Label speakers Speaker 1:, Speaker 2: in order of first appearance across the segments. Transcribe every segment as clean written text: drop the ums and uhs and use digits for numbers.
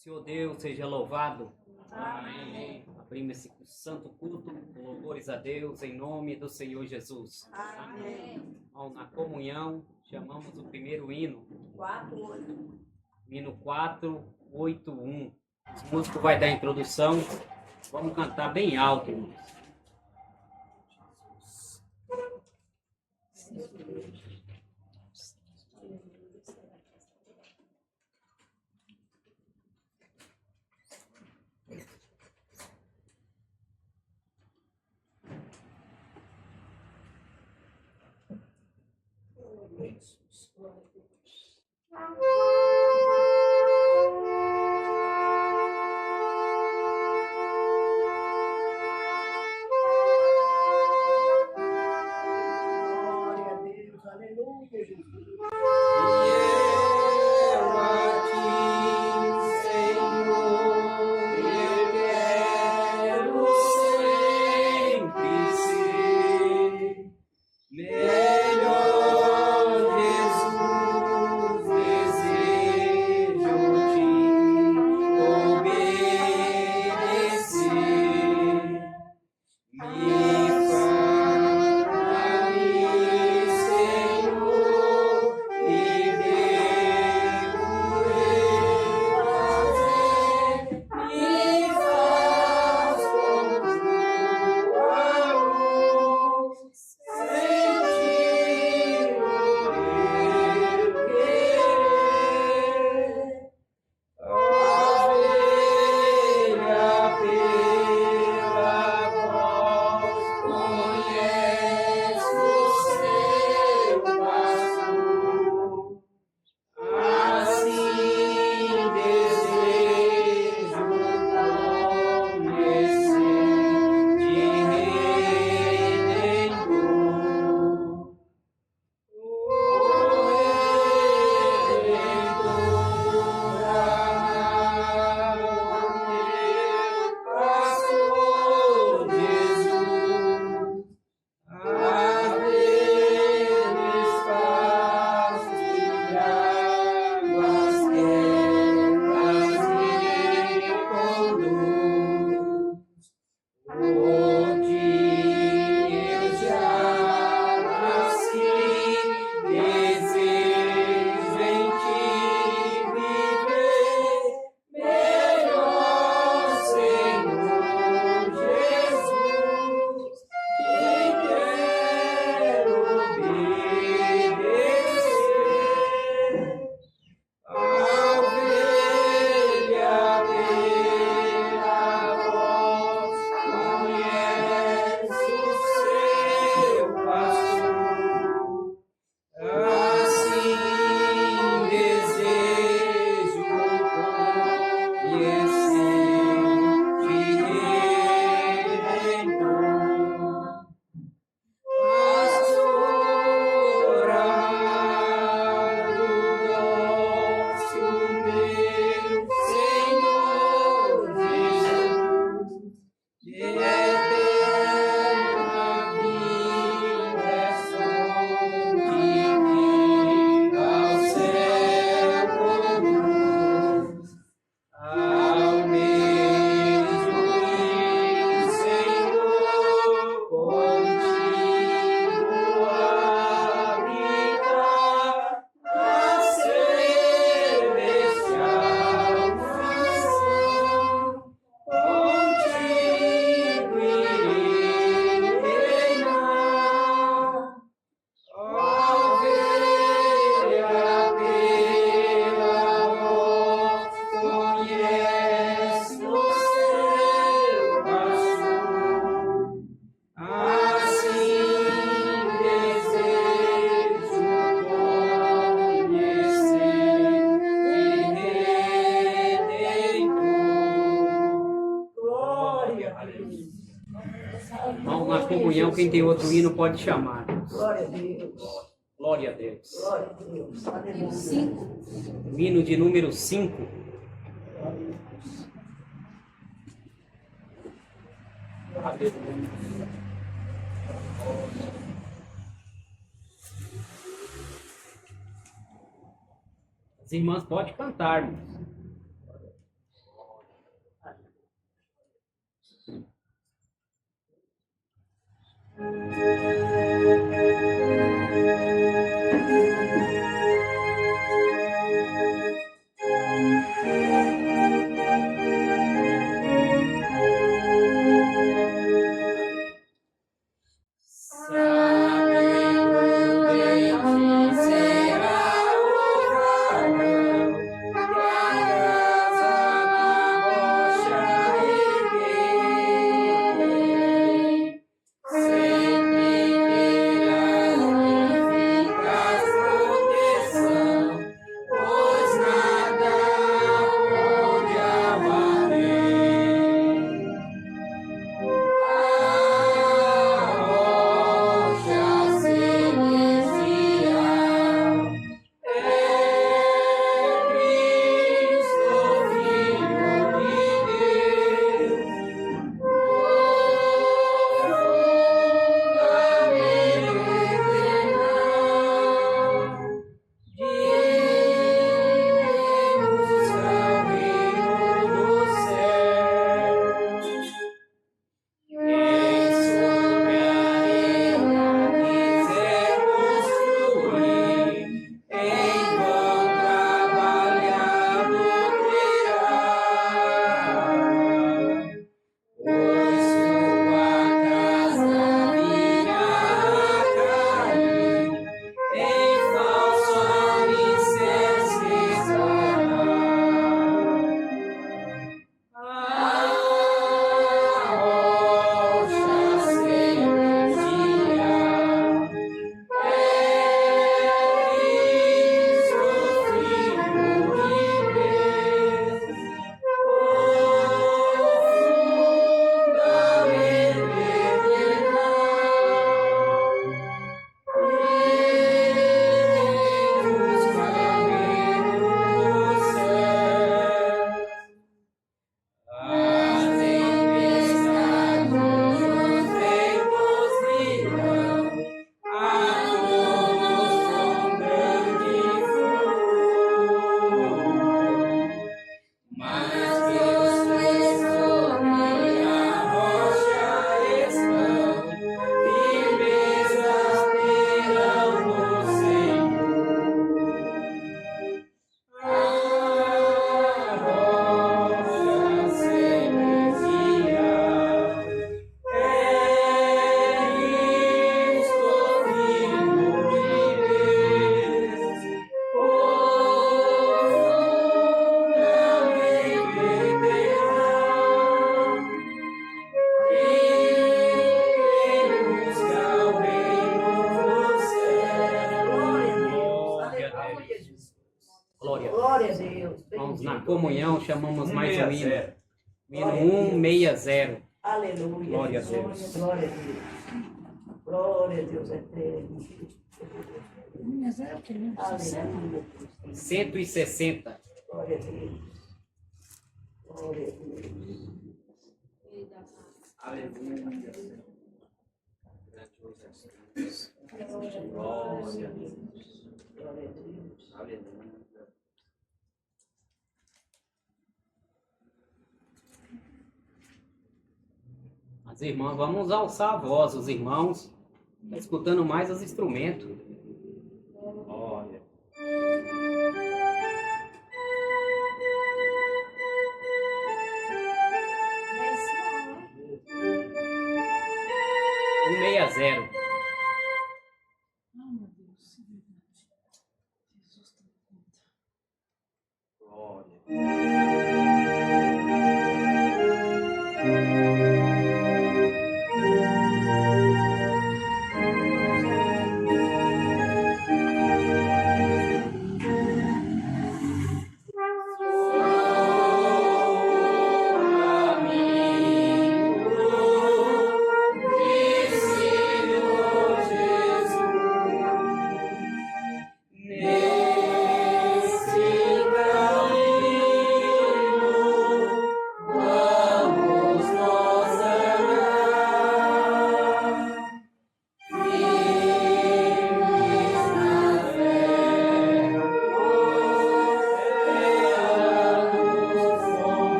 Speaker 1: Senhor Deus, seja louvado.
Speaker 2: Amém.
Speaker 1: Abrimos esse santo culto, louvores a Deus, em nome do Senhor Jesus.
Speaker 2: Amém.
Speaker 1: Na comunhão, chamamos o primeiro hino.
Speaker 2: 4:8.
Speaker 1: Hino 481. O músico vai dar a introdução. Vamos cantar bem alto, irmãos.
Speaker 2: Glória a Deus, aleluia, Jesus.
Speaker 1: Quem tem outro hino pode chamar.
Speaker 2: Glória a Deus.
Speaker 1: Glória a Deus.
Speaker 2: Glória a Deus. Aleluia.
Speaker 1: Hino de número 5. As irmãs podem cantar, irmãos.
Speaker 2: Glória a Deus.
Speaker 1: Vamos
Speaker 2: Bendito.
Speaker 1: na comunhão, chamamos mais um hino.
Speaker 3: 160.
Speaker 1: Hino 160.
Speaker 2: Aleluia.
Speaker 1: Glória a Deus.
Speaker 2: Glória a Deus. Glória a Deus eterno. Aleluia.
Speaker 1: 160.
Speaker 2: Glória a Deus. Glória a Deus.
Speaker 1: Aleluia. Glória a Deus.
Speaker 2: Glória a Deus.
Speaker 1: Aleluia. As irmãs, vamos alçar a voz, os irmãos, tá escutando mais os instrumentos. Olha. Um 160. Glória.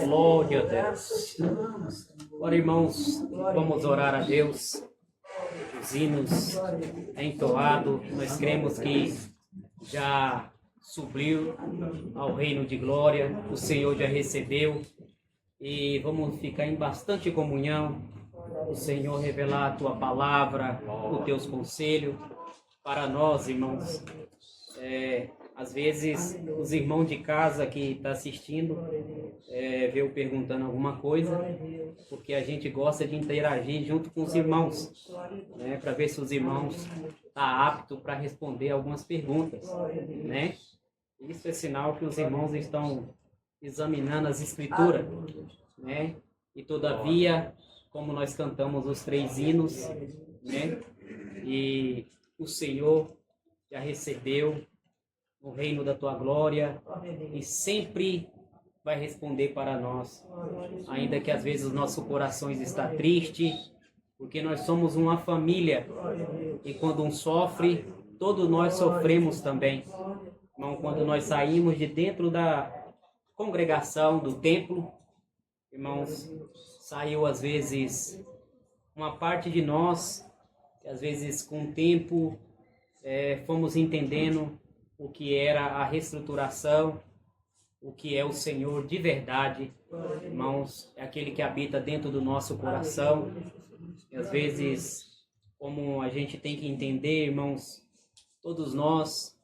Speaker 1: Glória a Deus. Ora, irmãos, vamos orar a Deus. Os hinos entoados, nós cremos que já subiu ao reino de glória, o Senhor já recebeu, e vamos ficar em bastante comunhão, o Senhor revelar a tua palavra, os teus conselhos para nós, irmãos. às vezes os irmãos de casa que estão assistindo vê eu perguntando alguma coisa, porque a gente gosta de interagir junto com os irmãos, né, para ver se os irmãos estão aptos para responder algumas perguntas, né? Isso é sinal que os irmãos estão examinando as escrituras, né? E todavia, como nós cantamos os 3 hinos, né? E o Senhor já recebeu o reino da tua glória e sempre vai responder para nós, ainda que às vezes os nossos corações estão tristes, porque nós somos uma família e quando um sofre, todos nós sofremos também. Irmão, quando nós saímos de dentro da congregação, do templo, irmãos, saiu às vezes uma parte de nós, que às vezes com o tempo fomos entendendo o que era a reestruturação, o que é o Senhor de verdade. Irmãos, é aquele que habita dentro do nosso coração. E às vezes, como a gente tem que entender, irmãos, todos nós,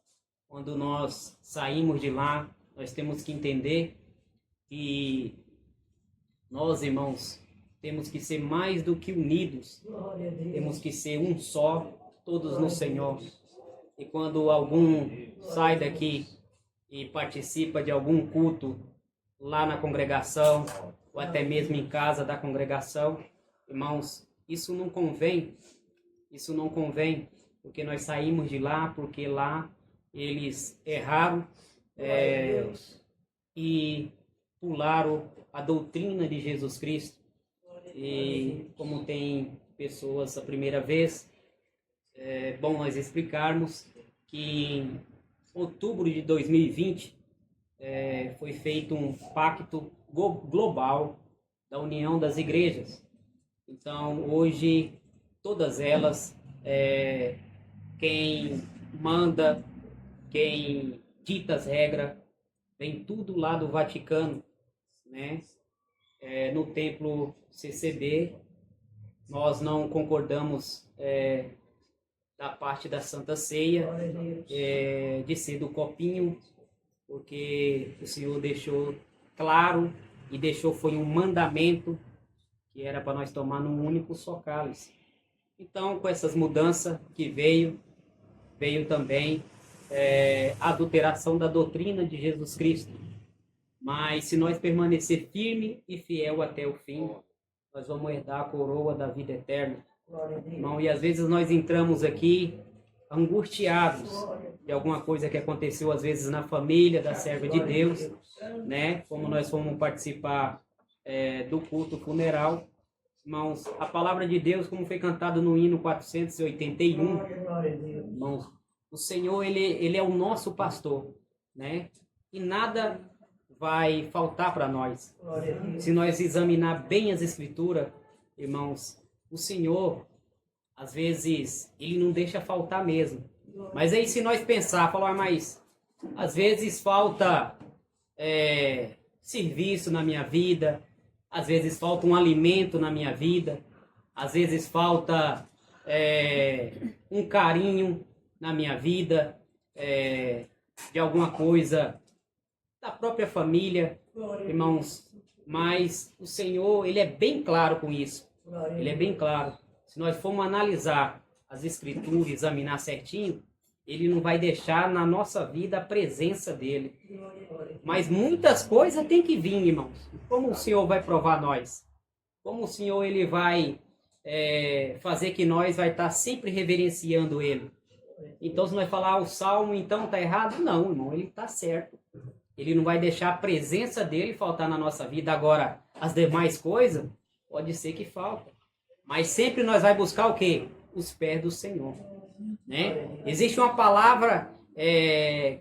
Speaker 1: quando nós saímos de lá, nós temos que entender que nós, irmãos, temos que ser mais do que unidos, temos que ser um só, todos no Senhor. E quando algum sai daqui e participa de algum culto lá na congregação, ou até mesmo em casa da congregação, irmãos, isso não convém, porque nós saímos de lá, porque lá eles erraram e pularam a doutrina de Jesus Cristo. E como tem pessoas a primeira vez, é bom nós explicarmos que em outubro de 2020 foi feito um pacto global da união das igrejas. Então, hoje, todas elas, quem manda, quem dita as regras, vem tudo lá do Vaticano, né? No templo CCB, nós não concordamos da parte da Santa Ceia, de ser do copinho, porque o Senhor deixou claro e foi um mandamento que era para nós tomar num único só cálice. Então, com essas mudanças que veio também a adulteração da doutrina de Jesus Cristo. Mas se nós permanecer firme e fiel até o fim, nós vamos herdar a coroa da vida eterna. Irmão, e às vezes nós entramos aqui angustiados de alguma coisa que aconteceu às vezes na família da serva de Deus, né? Como nós fomos participar do culto funeral. Irmãos, a palavra de Deus, como foi cantado no hino 481, irmãos, o Senhor, ele é o nosso pastor, né? E nada vai faltar para nós. Se nós examinar bem as escrituras, irmãos, o Senhor, às vezes, ele não deixa faltar mesmo. Mas aí se nós pensar, falar, mas às vezes falta serviço na minha vida, às vezes falta um alimento na minha vida, às vezes falta um carinho na minha vida, de alguma coisa da própria família, irmãos, mas o Senhor, ele é bem claro com isso. Ele é bem claro. Se nós formos analisar as escrituras, examinar certinho, ele não vai deixar na nossa vida a presença dele. Mas muitas coisas tem que vir, irmãos. Como o Senhor vai provar nós? Como o Senhor ele vai fazer que nós vai estar sempre reverenciando ele? Então, se nós falar o salmo, então está errado? Não, irmão, ele está certo. Ele não vai deixar a presença dele faltar na nossa vida. Agora, as demais coisas, pode ser que falta. Mas sempre nós vai buscar o quê? Os pés do Senhor. Né? Existe uma palavra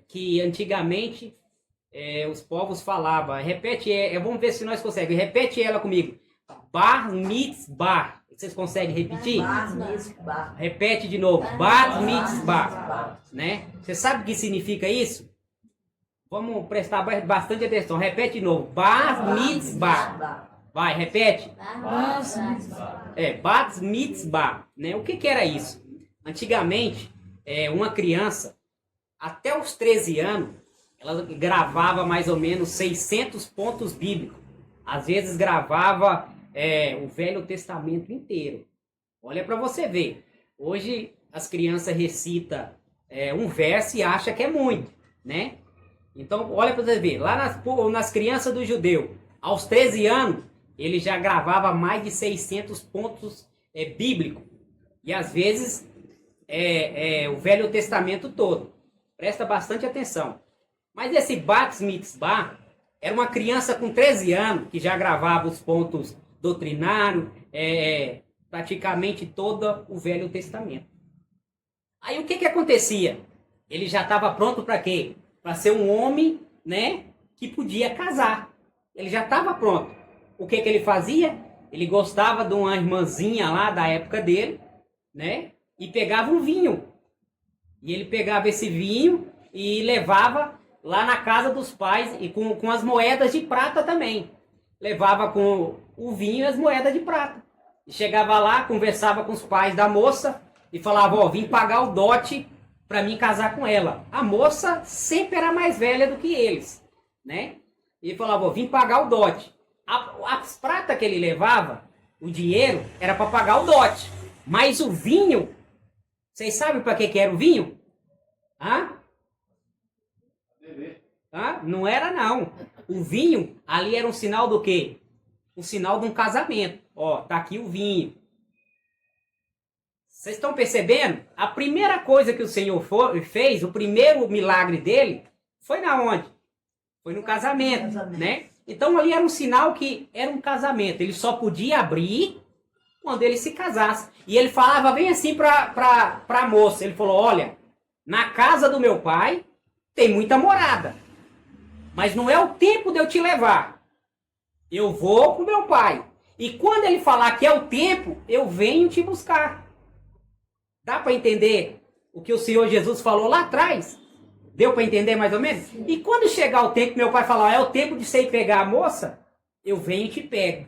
Speaker 1: que antigamente os povos falavam. Repete, vamos ver se nós conseguimos. Repete ela comigo. Bar mitzvah. Vocês conseguem repetir?
Speaker 2: Bar mitzvah.
Speaker 1: Repete de novo. Bar mitzvah. Né? Você sabe o que significa isso? Vamos prestar bastante atenção. Repete de novo. Bar mitzvah. Vai, repete. Bat mitzvah. Né? O que era isso? Antigamente, uma criança, até os 13 anos, ela gravava mais ou menos 600 pontos bíblicos. Às vezes gravava o Velho Testamento inteiro. Olha para você ver. Hoje as crianças recitam um verso e acham que é muito, né? Então, olha para você ver. Lá nas crianças do judeu, aos 13 anos, ele já gravava mais de 600 pontos bíblicos. E às vezes o Velho Testamento todo. Presta bastante atenção. Mas esse Bat Mitzvah era uma criança com 13 anos que já gravava os pontos doutrinários, praticamente todo o Velho Testamento. Aí o que acontecia? Ele já estava pronto para quê? Para ser um homem, né, que podia casar. Ele já estava pronto. O que ele fazia? Ele gostava de uma irmãzinha lá da época dele, né, e pegava um vinho. E ele pegava esse vinho e levava lá na casa dos pais, e com as moedas de prata também. Levava com o vinho e as moedas de prata. E chegava lá, conversava com os pais da moça e falava, ó, vim pagar o dote para mim casar com ela. A moça sempre era mais velha do que eles, né? E ele falava, ó, vim pagar o dote. As pratas que ele levava, o dinheiro, era para pagar o dote. Mas o vinho, vocês sabem para que era o vinho? Hã? Não era não. O vinho ali era um sinal do quê? Um sinal de um casamento. Ó, tá aqui o vinho. Vocês estão percebendo? A primeira coisa que o Senhor fez, o primeiro milagre dele, foi na onde? Foi no casamento, né? Então ali era um sinal que era um casamento. Ele só podia abrir quando ele se casasse. E ele falava bem assim para a moça. Ele falou, olha, na casa do meu pai tem muita morada. Mas não é o tempo de eu te levar. Eu vou com meu pai. E quando ele falar que é o tempo, eu venho te buscar. Dá para entender o que o Senhor Jesus falou lá atrás? Deu para entender mais ou menos? E quando chegar o tempo, meu pai falar, é o tempo de você ir pegar a moça, eu venho e te pego.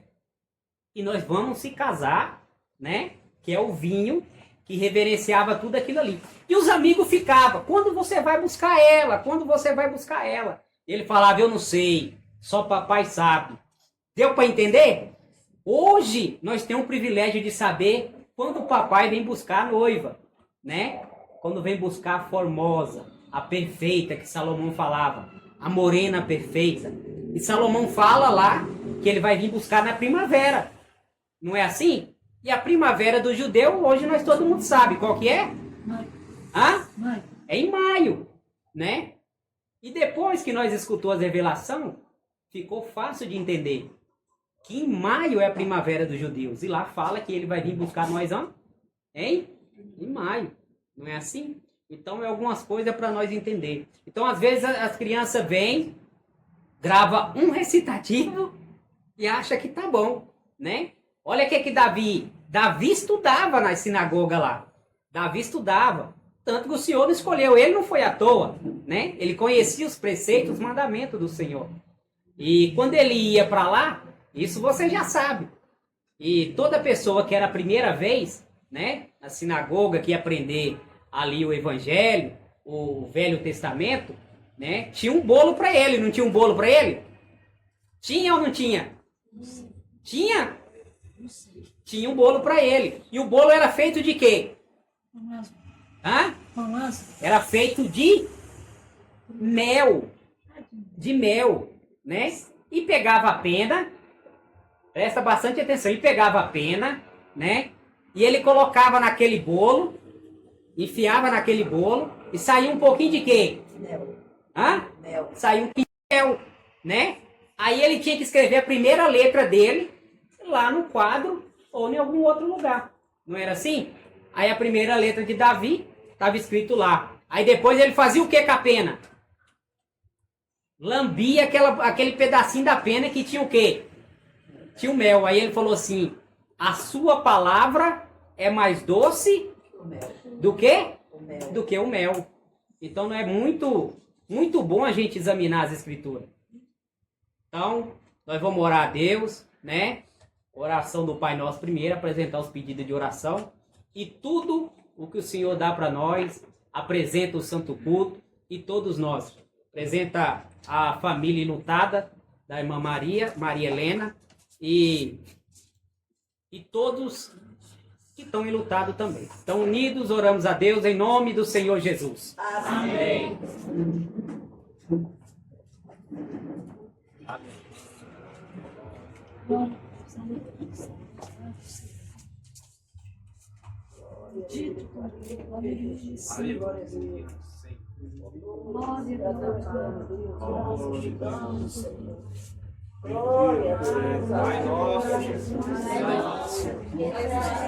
Speaker 1: E nós vamos se casar, né? Que é o vinho que reverenciava tudo aquilo ali. E os amigos ficavam, quando você vai buscar ela? Quando você vai buscar ela? Ele falava, eu não sei, só papai sabe. Deu para entender? Hoje nós temos o privilégio de saber quando o papai vem buscar a noiva, né? Quando vem buscar a formosa, a perfeita que Salomão falava, a morena perfeita. E Salomão fala lá que ele vai vir buscar na primavera. Não é assim? E a primavera do judeu, hoje nós todo mundo sabe qual que é?
Speaker 2: Maio.
Speaker 1: Hã?
Speaker 2: Maio.
Speaker 1: É em maio, né? E depois que nós escutou as revelações, ficou fácil de entender que em maio é a primavera dos judeus. E lá fala que ele vai vir buscar nós, em maio. Não é assim? Então é algumas coisas para nós entender. Então às vezes as crianças vêm, grava um recitativo e acha que tá bom, né? Olha o que Davi estudava na sinagoga lá. Davi estudava. Tanto que o Senhor não escolheu, ele não foi à toa, né? Ele conhecia os preceitos, os mandamentos do Senhor. E quando ele ia para lá, isso você já sabe. E toda pessoa que era a primeira vez, né, na sinagoga, que ia aprender ali o Evangelho, o Velho Testamento, né, tinha um bolo para ele, não tinha um bolo para ele? Tinha ou não tinha? Tinha? Tinha um bolo para ele. E o bolo era feito de quê? Hã? Era feito de mel. De mel, né? E pegava a pena, presta bastante atenção, e pegava a pena, né? E ele colocava naquele bolo, enfiava naquele bolo, e saía um pouquinho de quê?
Speaker 2: Mel.
Speaker 1: Hã?
Speaker 2: Mel.
Speaker 1: Saía um pouquinho de mel, né? Aí ele tinha que escrever a primeira letra dele lá no quadro ou em algum outro lugar. Não era assim? Aí a primeira letra de Davi estava escrito lá. Aí depois ele fazia o que com a pena? Lambia aquele pedacinho da pena que tinha o quê? Tinha o mel. Aí ele falou assim, a sua palavra é mais doce do que? Do que o mel. Então não é muito bom a gente examinar as escrituras. Então, nós vamos orar a Deus, né? Oração do Pai Nosso primeiro, apresentar os pedidos de oração. E tudo o que o Senhor dá para nós, apresenta o santo culto, e todos nós. Apresenta a família enlutada da irmã Maria Helena e todos que estão enlutados também. Estão unidos, oramos a Deus em nome do Senhor Jesus. Amém.
Speaker 2: Glória a Deus.
Speaker 1: Pai nosso, Jesus, Pai nosso,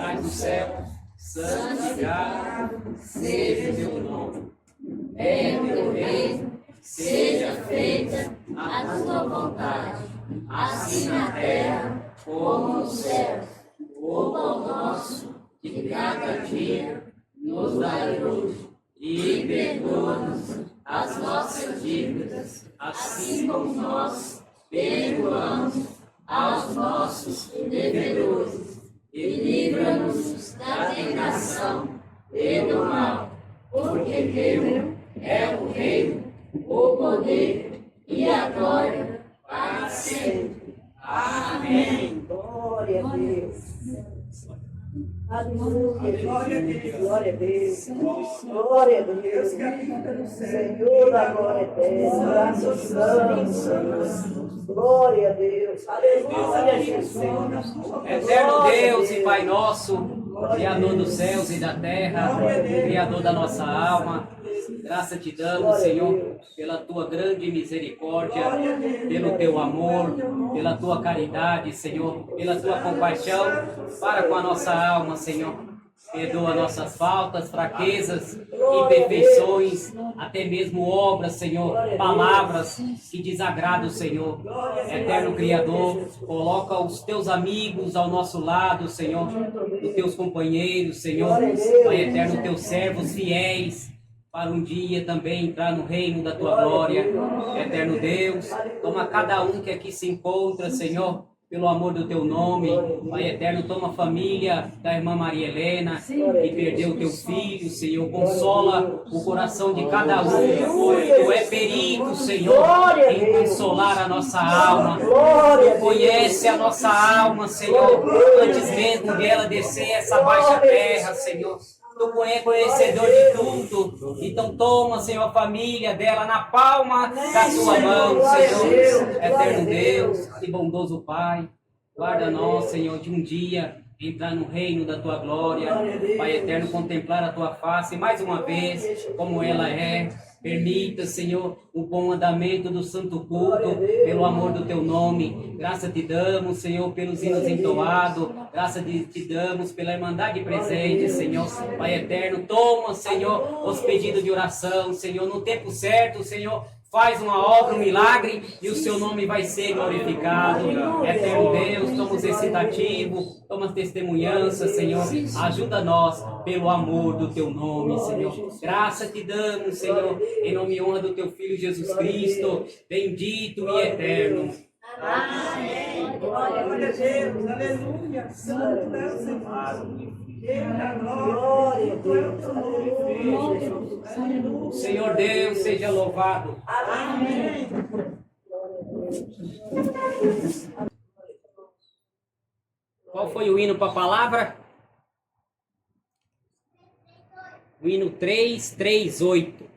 Speaker 1: Pai do céu, santificado seja o teu nome. Venha o teu reino, seja feita a tua vontade, assim na terra como no céu. O pão nosso de cada dia nos dai hoje, e perdoa-nos as nossas dívidas, assim como nós perdoamos aos nossos devedores, e livra-nos da tentação e do mal, porque teu é o reino, o poder e a glória para sempre. Amém.
Speaker 2: Glória a Deus. Aleluia. Glória a Deus. Glória a Deus. Glória a Deus. Senhor da glória eterna. Graças a glória a Deus. Aleluia, Jesus.
Speaker 1: Eterno Deus e Pai nosso, Criador dos céus e da terra, Criador da nossa alma, graça te damos, Senhor, pela tua grande misericórdia, pelo teu amor, pela tua caridade, Senhor, pela tua compaixão para com a nossa alma, Senhor. Perdoa nossas faltas, fraquezas, imperfeições, até mesmo obras, Senhor, palavras que desagradam o Senhor. Eterno Criador, coloca os teus amigos ao nosso lado, Senhor, os teus companheiros, Senhor, Pai eterno, teus servos fiéis, para um dia também entrar no reino da tua glória. Eterno Deus, toma cada um que aqui se encontra, Senhor, pelo amor do teu nome. Pai eterno, toma a família da irmã Maria Helena, que perdeu o teu filho, Senhor. Consola o coração de cada um. Tu é perito, Senhor, em consolar a nossa alma. Tu conhece a nossa alma, Senhor, antes mesmo dela descer essa baixa terra, Senhor. Tu é conhecedor de tudo. Então toma, Senhor, a família dela na palma da tua mão, Senhor. Eterno Deus e bondoso Pai, guarda nós, Senhor, de um dia entrar no reino da tua glória. Pai eterno, contemplar a tua face mais uma vez, como ela é. Permita, Senhor, o bom andamento do santo culto, pelo amor do teu nome. Graça te damos, Senhor, pelos hinos entoados. Graça te damos pela irmandade presente, Senhor. Pai eterno, toma, Senhor, os pedidos de oração, Senhor, no tempo certo, Senhor. Faz uma obra, um milagre, e o seu nome vai ser glorificado. Eterno Deus, toma os recitativos, toma as testemunhanças, Senhor. Ajuda nós pelo amor do teu nome, Senhor. Graça te damos, Senhor, em nome e honra do teu Filho Jesus Cristo, bendito e eterno.
Speaker 2: Amém. Glória a Deus. Aleluia. Santo é o Senhor. Glória a Deus. Aleluia.
Speaker 1: Senhor Deus, seja louvado.
Speaker 2: Amém.
Speaker 1: Qual foi o hino para a palavra? O hino 338.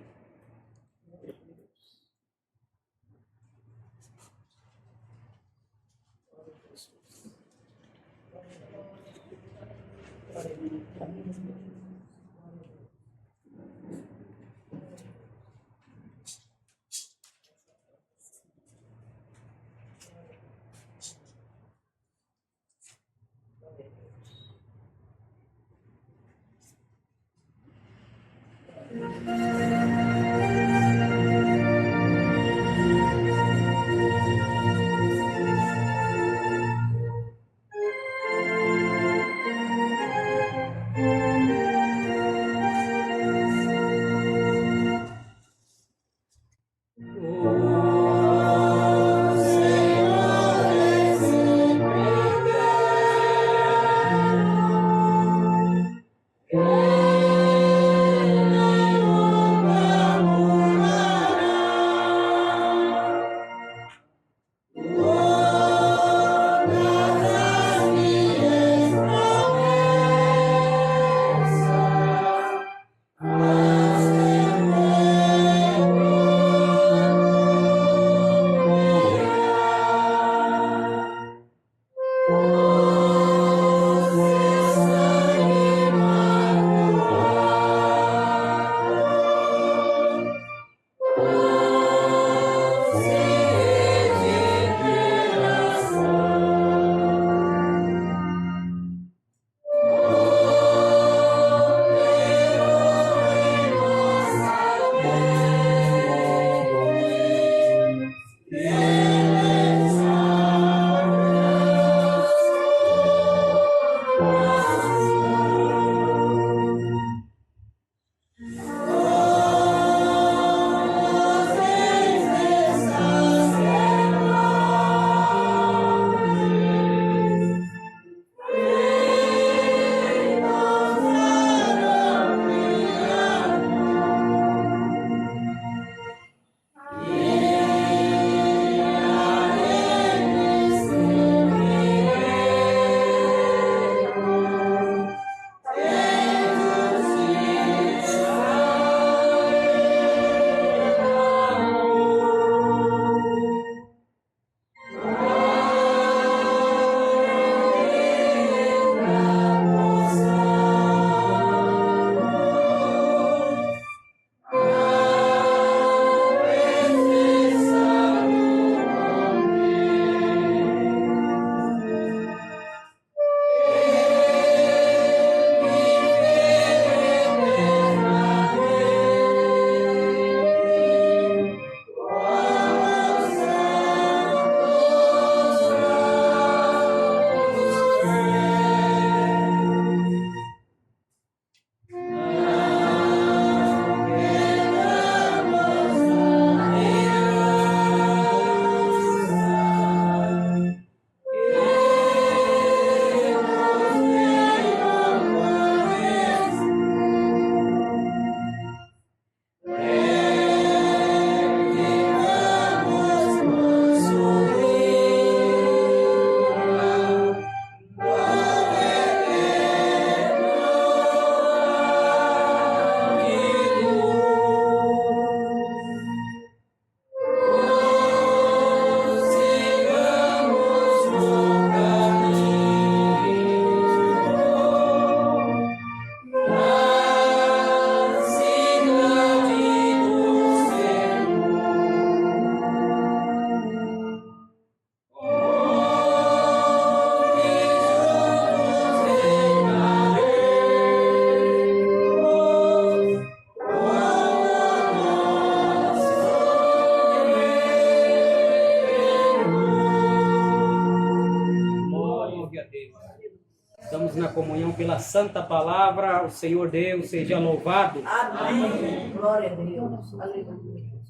Speaker 1: pela santa palavra. O Senhor Deus seja louvado.
Speaker 2: Amém. Glória a Deus. Aleluia.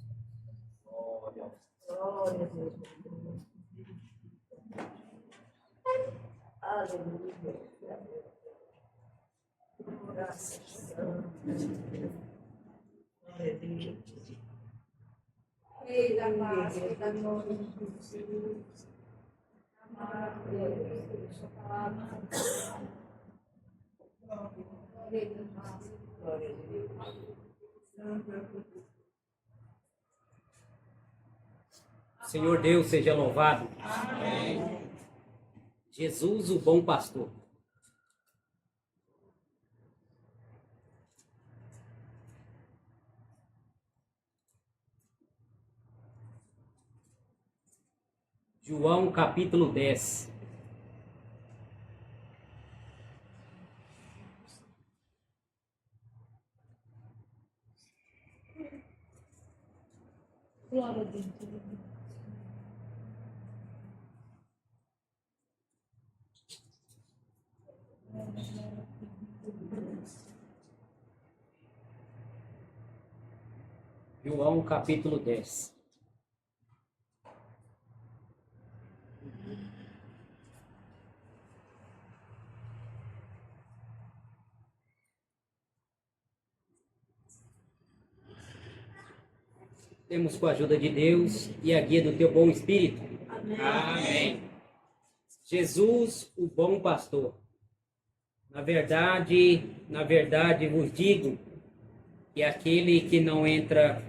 Speaker 2: Glória a Deus. Aleluia. Graças a Deus. Glória a Deus.
Speaker 3: Eita, paz, eita, glória de Jesus. Amado Deus, sua palavra. Eita, paz.
Speaker 2: Glória a Deus.
Speaker 1: Senhor Deus seja louvado.
Speaker 3: Amém.
Speaker 1: Jesus, o bom pastor. João capítulo 10.
Speaker 3: Glória a Deus.
Speaker 1: João capítulo 10. Temos com a ajuda de Deus e a guia do teu bom espírito. Amém. Jesus, o bom pastor. Na verdade vos digo que aquele que não entra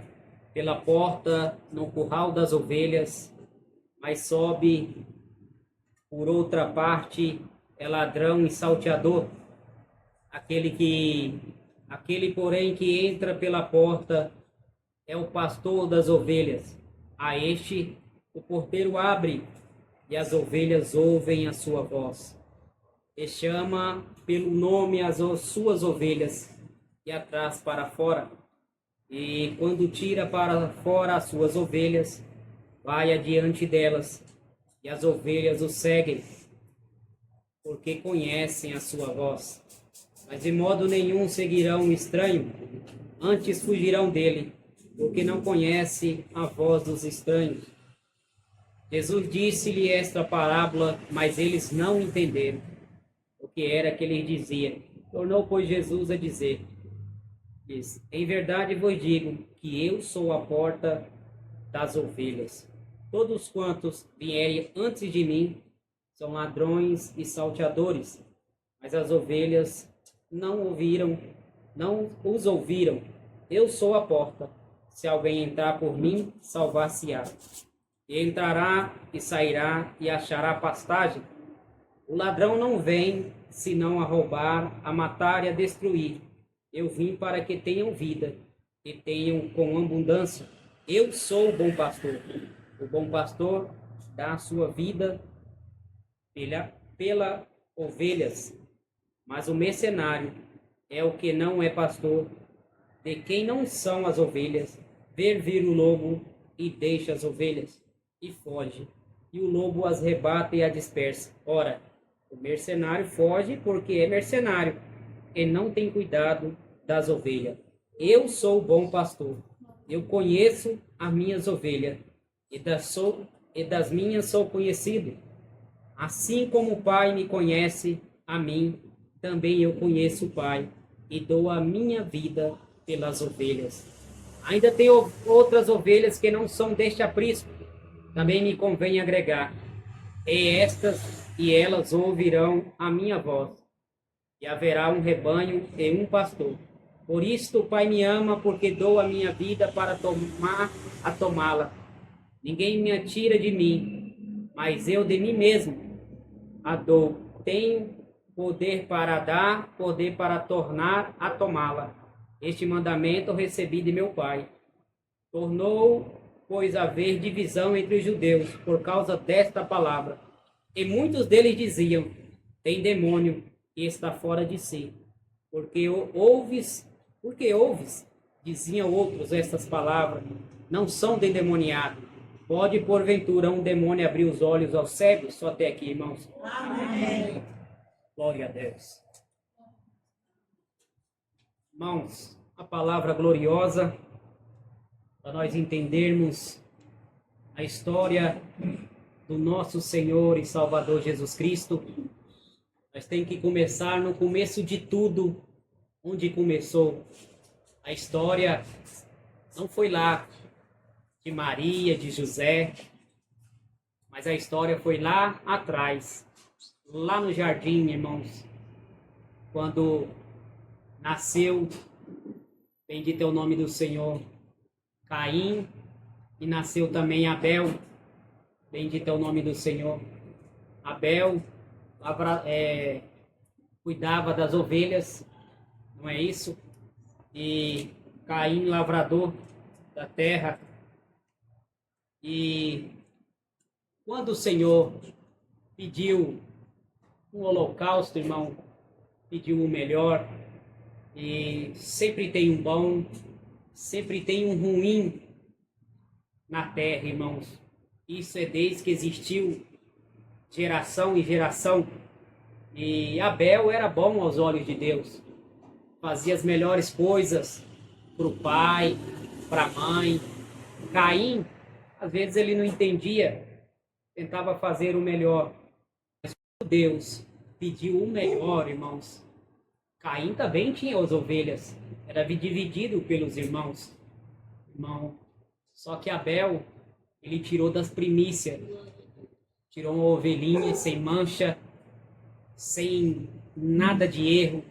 Speaker 1: pela porta no curral das ovelhas, mas sobe por outra parte, é ladrão e salteador. Aquele, porém, que entra pela porta é o pastor das ovelhas. A este o porteiro abre, e as ovelhas ouvem a sua voz. E chama pelo nome as suas ovelhas, e as traz para fora. E quando tira para fora as suas ovelhas, vai adiante delas, e as ovelhas o seguem, porque conhecem a sua voz. Mas de modo nenhum seguirão um estranho, antes fugirão dele, porque não conhece a voz dos estranhos. Jesus disse-lhe esta parábola, mas eles não entenderam o que era que ele dizia. Tornou, pois, Jesus a dizer: em verdade vos digo que eu sou a porta das ovelhas. Todos quantos vierem antes de mim são ladrões e salteadores, mas as ovelhas não os ouviram. Eu sou a porta. Se alguém entrar por mim, salvar-se-á. E entrará e sairá e achará pastagem. O ladrão não vem senão a roubar, a matar e a destruir. Eu vim para que tenham vida e tenham com abundância. Eu sou o bom pastor. O bom pastor dá a sua vida pela ovelhas. Mas o mercenário é o que não é pastor, de quem não são as ovelhas. Ver vir o lobo e deixa as ovelhas e foge, e o lobo as rebate e as dispersa. Ora, o mercenário foge porque é mercenário e não tem cuidado das ovelhas. Eu sou o bom pastor. Eu conheço as minhas ovelhas e das minhas sou conhecido. Assim como o Pai me conhece a mim, também eu conheço o Pai e dou a minha vida pelas ovelhas. Ainda tem outras ovelhas que não são deste aprisco, também me convém agregar. E elas ouvirão a minha voz, e haverá um rebanho e um pastor. Por isto o Pai me ama, porque dou a minha vida para tomá-la. Ninguém me atira de mim, mas eu de mim mesmo a dou. Tenho poder para dar, poder para tornar a tomá-la. Este mandamento recebi de meu Pai. Tornou, pois, haver divisão entre os judeus por causa desta palavra. E muitos deles diziam: tem demônio e está fora de si. Porque ouves, diziam outros estas palavras, não são de endemoniado. Pode, porventura, um demônio abrir os olhos aos cegos? Só até aqui, irmãos.
Speaker 3: Amém.
Speaker 1: Glória a Deus. Irmãos, a palavra gloriosa, para nós entendermos a história do nosso Senhor e Salvador Jesus Cristo, nós temos que começar no começo de tudo, onde começou. A história não foi lá de Maria, de José, mas a história foi lá atrás, lá no jardim, irmãos, quando nasceu, bendito é o nome do Senhor, Caim, e nasceu também Abel, bendito é o nome do Senhor. Abel cuidava das ovelhas, não é isso? E Caim, lavrador da terra. E quando o Senhor pediu um holocausto, irmão, pediu o melhor, e sempre tem um bom, sempre tem um ruim na terra, irmãos. Isso é desde que existiu geração em geração. E Abel era bom aos olhos de Deus, fazia as melhores coisas para o pai, para a mãe. Caim, às vezes ele não entendia, tentava fazer o melhor, mas quando Deus pediu o melhor, irmãos, Caim também tinha as ovelhas, era dividido pelos irmãos. Irmão, só que Abel, ele tirou das primícias, tirou uma ovelhinha sem mancha, sem nada de erro,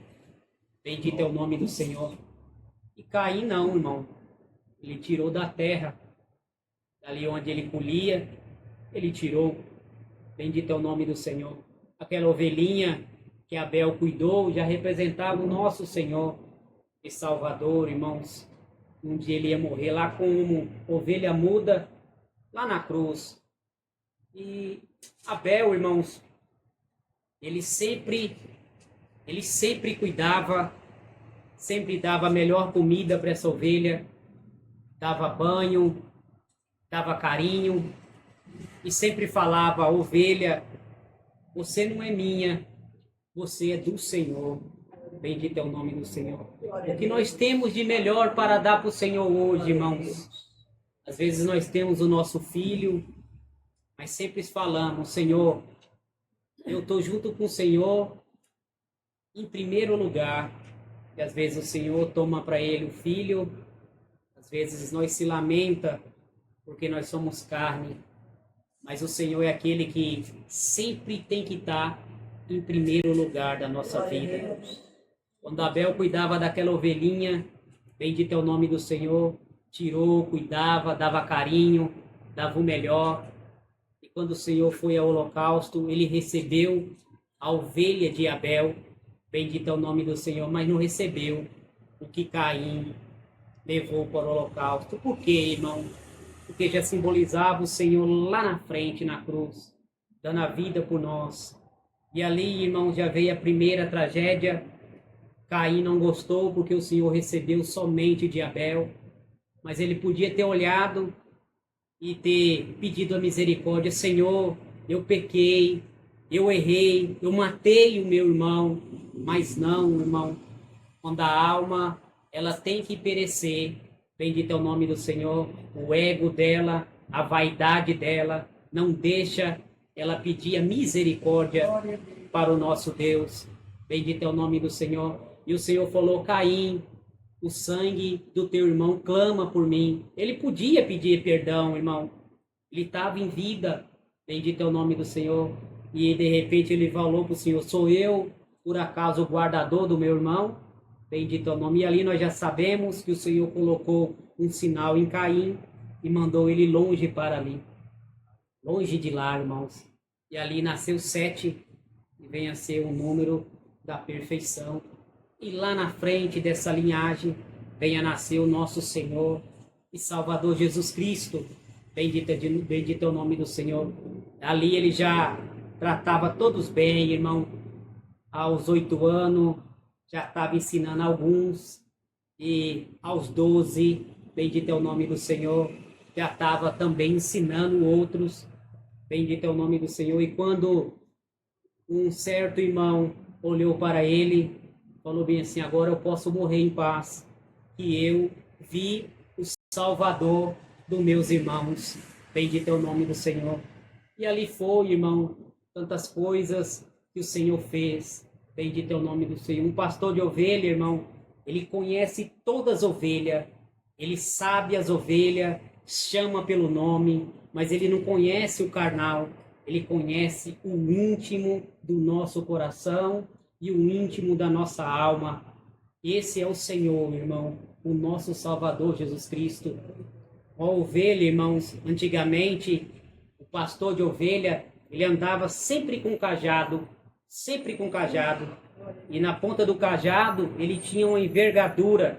Speaker 1: bendito é o nome do Senhor. E Caim não, irmão, ele tirou da terra, dali onde ele colhia, ele tirou, bendito é o nome do Senhor. Aquela ovelhinha que Abel cuidou já representava o nosso Senhor e Salvador, irmãos. Um dia ele ia morrer lá como ovelha muda, lá na cruz. E Abel, irmãos, ele sempre cuidava, sempre dava a melhor comida para essa ovelha, dava banho, dava carinho, e sempre falava: ovelha, você não é minha, você é do Senhor. Bendito é o nome do Senhor. O que nós temos de melhor para dar para o Senhor hoje, irmãos? Às vezes nós temos o nosso filho, mas sempre falamos: Senhor, eu estou junto com o Senhor em primeiro lugar. E às vezes o Senhor toma para ele o filho, às vezes nós se lamenta porque nós somos carne, mas o Senhor é aquele que sempre tem que estar em primeiro lugar da nossa vida. Quando Abel cuidava daquela ovelhinha, bendito é o nome do Senhor, tirou, cuidava, dava carinho, dava o melhor. E quando o Senhor foi ao holocausto, ele recebeu a ovelha de Abel, bendito é o nome do Senhor, mas não recebeu o que Caim levou para o holocausto. Por quê, irmão? Porque já simbolizava o Senhor lá na frente, na cruz, dando a vida por nós. E ali, irmão, já veio a primeira tragédia. Caim não gostou porque o Senhor recebeu somente de Abel, mas ele podia ter olhado e ter pedido a misericórdia: Senhor, eu pequei, eu errei, eu matei o meu irmão. Mas não, irmão, quando a alma, ela tem que perecer, bendito é o nome do Senhor, o ego dela, a vaidade dela, não deixa ela pedir a misericórdia para o nosso Deus, bendito é o nome do Senhor. E o Senhor falou: Caim, o sangue do teu irmão clama por mim. Ele podia pedir perdão, irmão, ele estava em vida, bendito é o nome do Senhor. E de repente ele falou para o Senhor: sou eu, por acaso, o guardador do meu irmão? Bendito é o nome. E ali nós já sabemos que o Senhor colocou um sinal em Caim e mandou ele longe para ali. Longe de lá, irmãos. E ali nasceu 7, e vem a ser o número da perfeição. E lá na frente dessa linhagem, venha nascer o nosso Senhor e Salvador Jesus Cristo. Bendito é o nome do Senhor. Ali ele já tratava todos bem, irmão. Aos 8 anos, já estava ensinando alguns. E aos 12, bendito é o nome do Senhor, já estava também ensinando outros. Bendito é o nome do Senhor. E quando um certo irmão olhou para ele falou bem assim, agora eu posso morrer em paz, que eu vi o Salvador dos meus irmãos. Bendito é o nome do Senhor. E ali foi, irmão, tantas coisas que o Senhor fez. Bendito é o nome do Senhor. Um pastor de ovelha, irmão, ele conhece todas as ovelhas, ele sabe as ovelhas, chama pelo nome, mas ele não conhece o carnal, ele conhece o íntimo do nosso coração e o íntimo da nossa alma. Esse é o Senhor, irmão, o nosso Salvador Jesus Cristo. A ovelha, irmãos, antigamente, o pastor de ovelha, ele andava sempre com cajado, e na ponta do cajado ele tinha uma envergadura.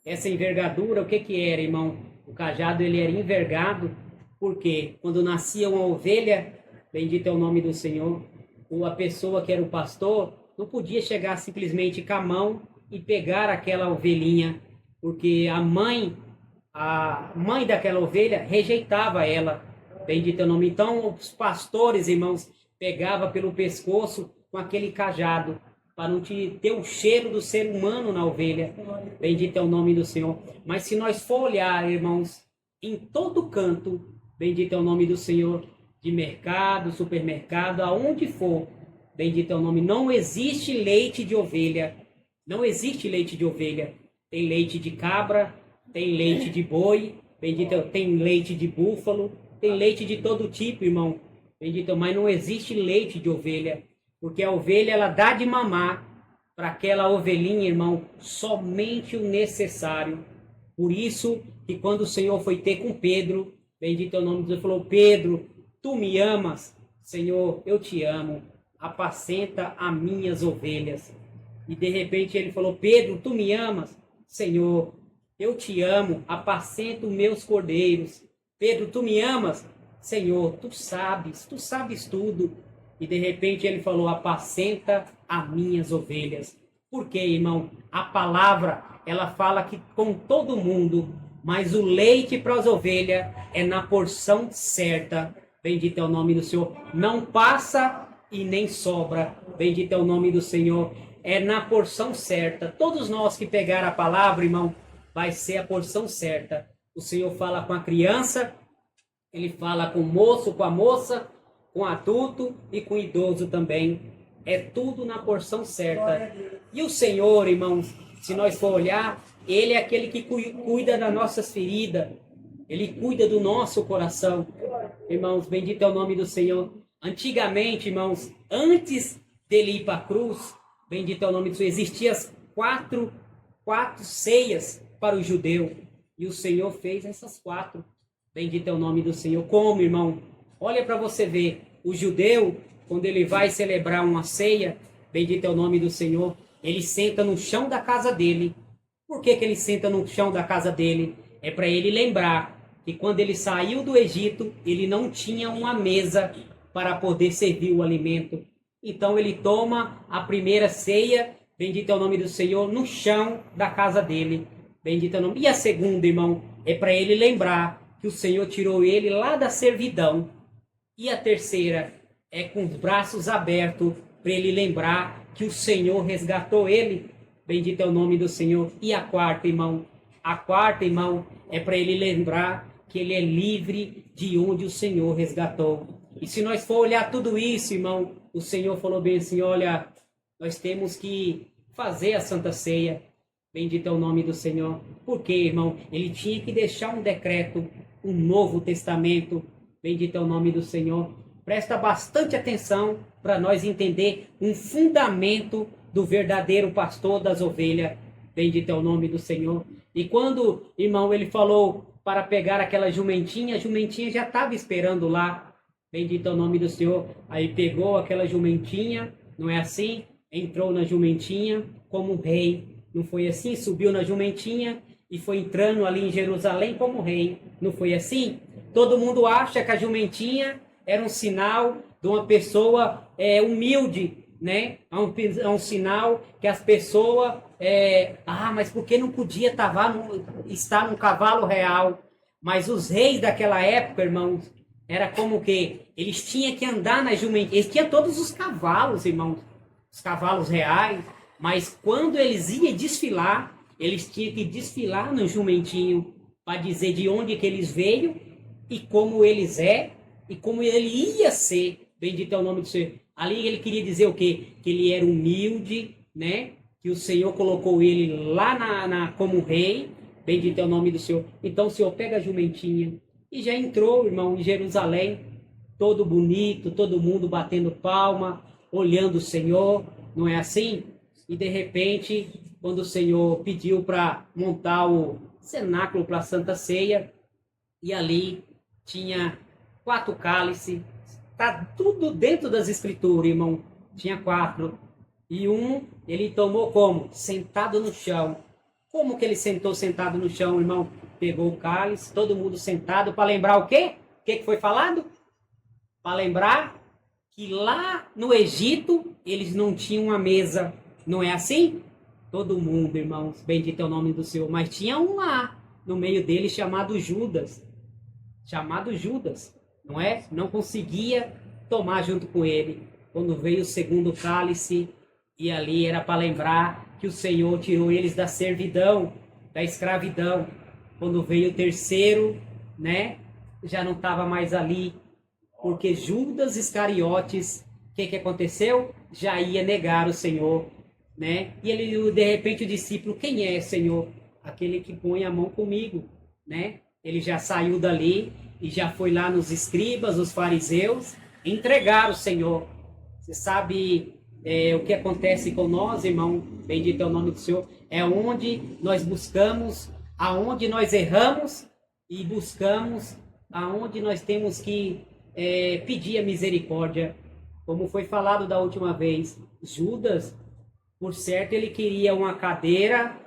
Speaker 1: Essa envergadura, o que que era, irmão? O cajado ele era envergado, porque quando nascia uma ovelha, bendito é o nome do Senhor, ou a pessoa que era o pastor, não podia chegar simplesmente com a mão e pegar aquela ovelhinha, porque a mãe daquela ovelha rejeitava ela, bendito é o nome. Então os pastores, irmãos, pegavam pelo pescoço com aquele cajado, para não ter o cheiro do ser humano na ovelha. Bendito é o nome do Senhor. Mas se nós for olhar, irmãos, em todo canto, bendito é o nome do Senhor, de mercado, supermercado, aonde for, bendito é o nome. Não existe leite de ovelha. Não existe leite de ovelha. Tem leite de cabra, tem leite de boi, tem leite de búfalo, tem leite de todo tipo, irmão. Bendito, mas não existe leite de ovelha. Porque a ovelha, ela dá de mamar para aquela ovelhinha, irmão, somente o necessário. Por isso que quando o Senhor foi ter com Pedro, bendito é o nome de Deus, falou, Pedro, tu me amas? Senhor, eu te amo, apacenta as minhas ovelhas. E de repente ele falou, Pedro, tu me amas? Senhor, eu te amo, apacenta os meus cordeiros. Pedro, tu me amas? Senhor, tu sabes tudo. E de repente ele falou, apacenta as minhas ovelhas. Por quê, irmão? A palavra, ela fala que com todo mundo, mas o leite para as ovelhas é na porção certa. Bendito é o nome do Senhor. Não passa e nem sobra. Bendito é o nome do Senhor. É na porção certa. Todos nós que pegar a palavra, irmão, vai ser a porção certa. O Senhor fala com a criança, ele fala com o moço, com a moça, com adulto e com idoso também. É tudo na porção certa. E o Senhor, irmãos, se nós for olhar, Ele é aquele que cuida das nossas feridas. Ele cuida do nosso coração. Irmãos, bendito é o nome do Senhor. Antigamente, irmãos, antes dele ir para a cruz, bendito é o nome do Senhor, existiam quatro ceias para o judeu. E o Senhor fez essas 4. Bendito é o nome do Senhor. Como, irmão? Olha para você ver, o judeu, quando ele vai celebrar uma ceia, bendito é o nome do Senhor, ele senta no chão da casa dele. Por que ele senta no chão da casa dele? É para ele lembrar que quando ele saiu do Egito, ele não tinha uma mesa para poder servir o alimento. Então ele toma a primeira ceia, bendito é o nome do Senhor, no chão da casa dele. Bendito é o nome. E a segunda, irmão, é para ele lembrar que o Senhor tirou ele lá da servidão. E a terceira é com os braços abertos para ele lembrar que o Senhor resgatou ele. Bendito é o nome do Senhor. E a quarta, irmão? A quarta, irmão, é para ele lembrar que ele é livre de onde o Senhor resgatou. E se nós for olhar tudo isso, irmão, o Senhor falou bem assim, olha, nós temos que fazer a Santa Ceia. Bendito é o nome do Senhor. Por quê, irmão? Ele tinha que deixar um decreto, um Novo Testamento. Bendito é o nome do Senhor. Presta bastante atenção para nós entender um fundamento do verdadeiro pastor das ovelhas. Bendito é o nome do Senhor. E quando, irmão, ele falou para pegar aquela jumentinha, a jumentinha já estava esperando lá. Bendito é o nome do Senhor. Aí pegou aquela jumentinha, não é assim? Entrou na jumentinha como um rei. Não foi assim? Subiu na jumentinha e foi entrando ali em Jerusalém como rei. Não foi assim? Todo mundo acha que a jumentinha era um sinal de uma pessoa humilde, né? É um sinal que as pessoas... mas por que não podia estar num cavalo real? Mas os reis daquela época, irmãos, era como que eles tinham que andar na jumentinha. Eles tinham todos os cavalos, irmãos. Os cavalos reais. Mas quando eles iam desfilar, eles tinham que desfilar no jumentinho para dizer de onde que eles veio e como eles é e como ele ia ser. Bendito é o nome do Senhor. Ali ele queria dizer o quê? Que ele era humilde, né? Que o Senhor colocou ele lá como rei. Bendito é o nome do Senhor. Então o Senhor pega a jumentinha e já entrou, irmão, em Jerusalém, todo bonito, todo mundo batendo palma, olhando o Senhor, não é assim? E de repente, quando o Senhor pediu para montar o cenáculo para a Santa Ceia, e ali tinha 4 cálices, tá tudo dentro das escrituras, irmão, tinha 4, e um ele tomou como? Sentado no chão. Como que ele sentou sentado no chão, irmão? Pegou o cálice, todo mundo sentado, para lembrar o quê? O que foi falado? Para lembrar que lá no Egito eles não tinham uma mesa, não é assim? Todo mundo, irmãos, bendito é o nome do Senhor, mas tinha um lá, no meio deles, chamado Judas, não é? Não conseguia tomar junto com ele. Quando veio o segundo cálice, e ali era para lembrar que o Senhor tirou eles da servidão, da escravidão. Quando veio o terceiro, né, já não estava mais ali, porque Judas Iscariotes, o que aconteceu? Já ia negar o Senhor, né? E ele, de repente, o discípulo, quem é, Senhor? Aquele que põe a mão comigo, né? Ele já saiu dali e já foi lá nos escribas, os fariseus, entregar o Senhor. Você sabe o que acontece com nós, irmão? Bendito é o nome do Senhor. É onde nós buscamos, aonde nós erramos e buscamos, aonde nós temos que pedir a misericórdia. Como foi falado da última vez, Judas, por certo, ele queria uma cadeira,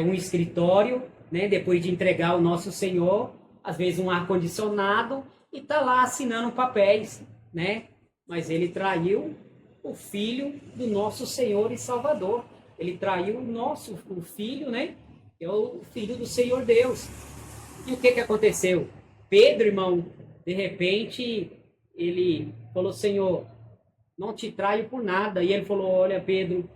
Speaker 1: um escritório, né, depois de entregar o nosso Senhor, às vezes um ar-condicionado, e tá lá assinando papéis, né? Mas ele traiu o Filho do nosso Senhor e Salvador. Ele traiu o Filho, né? É o Filho do Senhor Deus. E o que aconteceu? Pedro, irmão, de repente, ele falou, Senhor, não te traio por nada. E ele falou, olha, Pedro,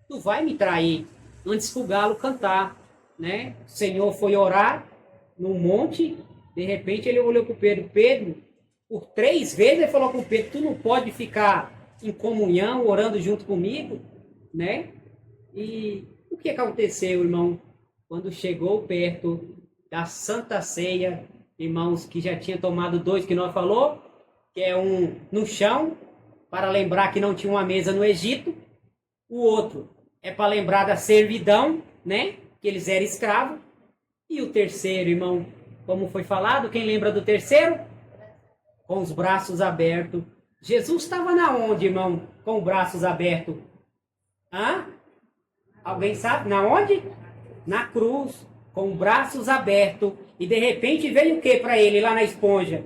Speaker 1: tu vai me trair antes que o galo cantar, né? O Senhor foi orar no monte, de repente ele olhou para Pedro, Pedro, por 3 vezes ele falou com Pedro, tu não pode ficar em comunhão, orando junto comigo, né? E o que aconteceu, irmão? Quando chegou perto da Santa Ceia, irmãos, que já tinha tomado 2, que nós falou, que é um no chão, para lembrar que não tinha uma mesa no Egito, o outro é para lembrar da servidão, né? Que eles eram escravos. E o terceiro, irmão, como foi falado, quem lembra do terceiro? Com os braços abertos. Jesus estava na onde, irmão? Com os braços abertos. Hã? Alguém sabe? Na onde? Na cruz, com os braços abertos. E de repente veio o que para ele lá na esponja?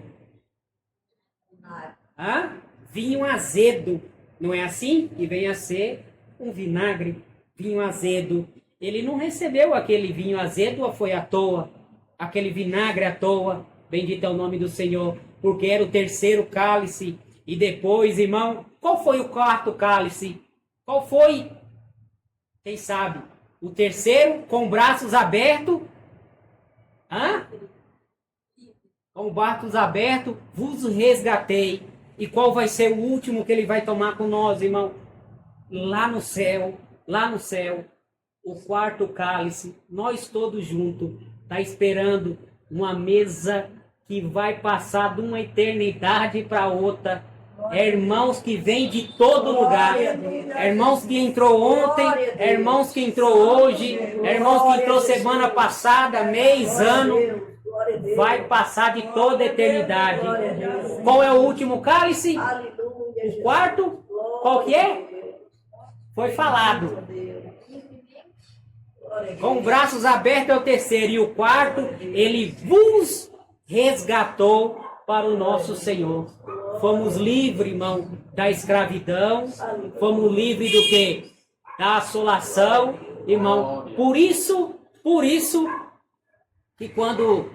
Speaker 1: Hã? Vinho azedo. Não é assim? E vem a ser um vinagre, vinho azedo. Ele não recebeu aquele vinho azedo ou foi à toa? Aquele vinagre à toa. Bendito é o nome do Senhor. Porque era o terceiro cálice. E depois, irmão, qual foi o 4º cálice? Qual foi? Quem sabe? O terceiro, com braços abertos. Hã? Com braços abertos, vos resgatei. E qual vai ser o último que ele vai tomar com nós, irmão? Lá no céu, o 4º cálice, nós todos juntos, tá esperando uma mesa que vai passar de uma eternidade para outra. Irmãos que vêm de todo lugar, irmãos que entrou ontem, irmãos que entrou hoje, irmãos que entrou semana passada, mês, ano, vai passar de toda a eternidade. Qual é o último cálice? O 4º? Qual que é? Foi falado. Com braços abertos é o terceiro. E o 4º, ele vos resgatou para o nosso Senhor. Fomos livres, irmão, da escravidão. Fomos livres do quê? Da assolação, irmão. Por isso, que quando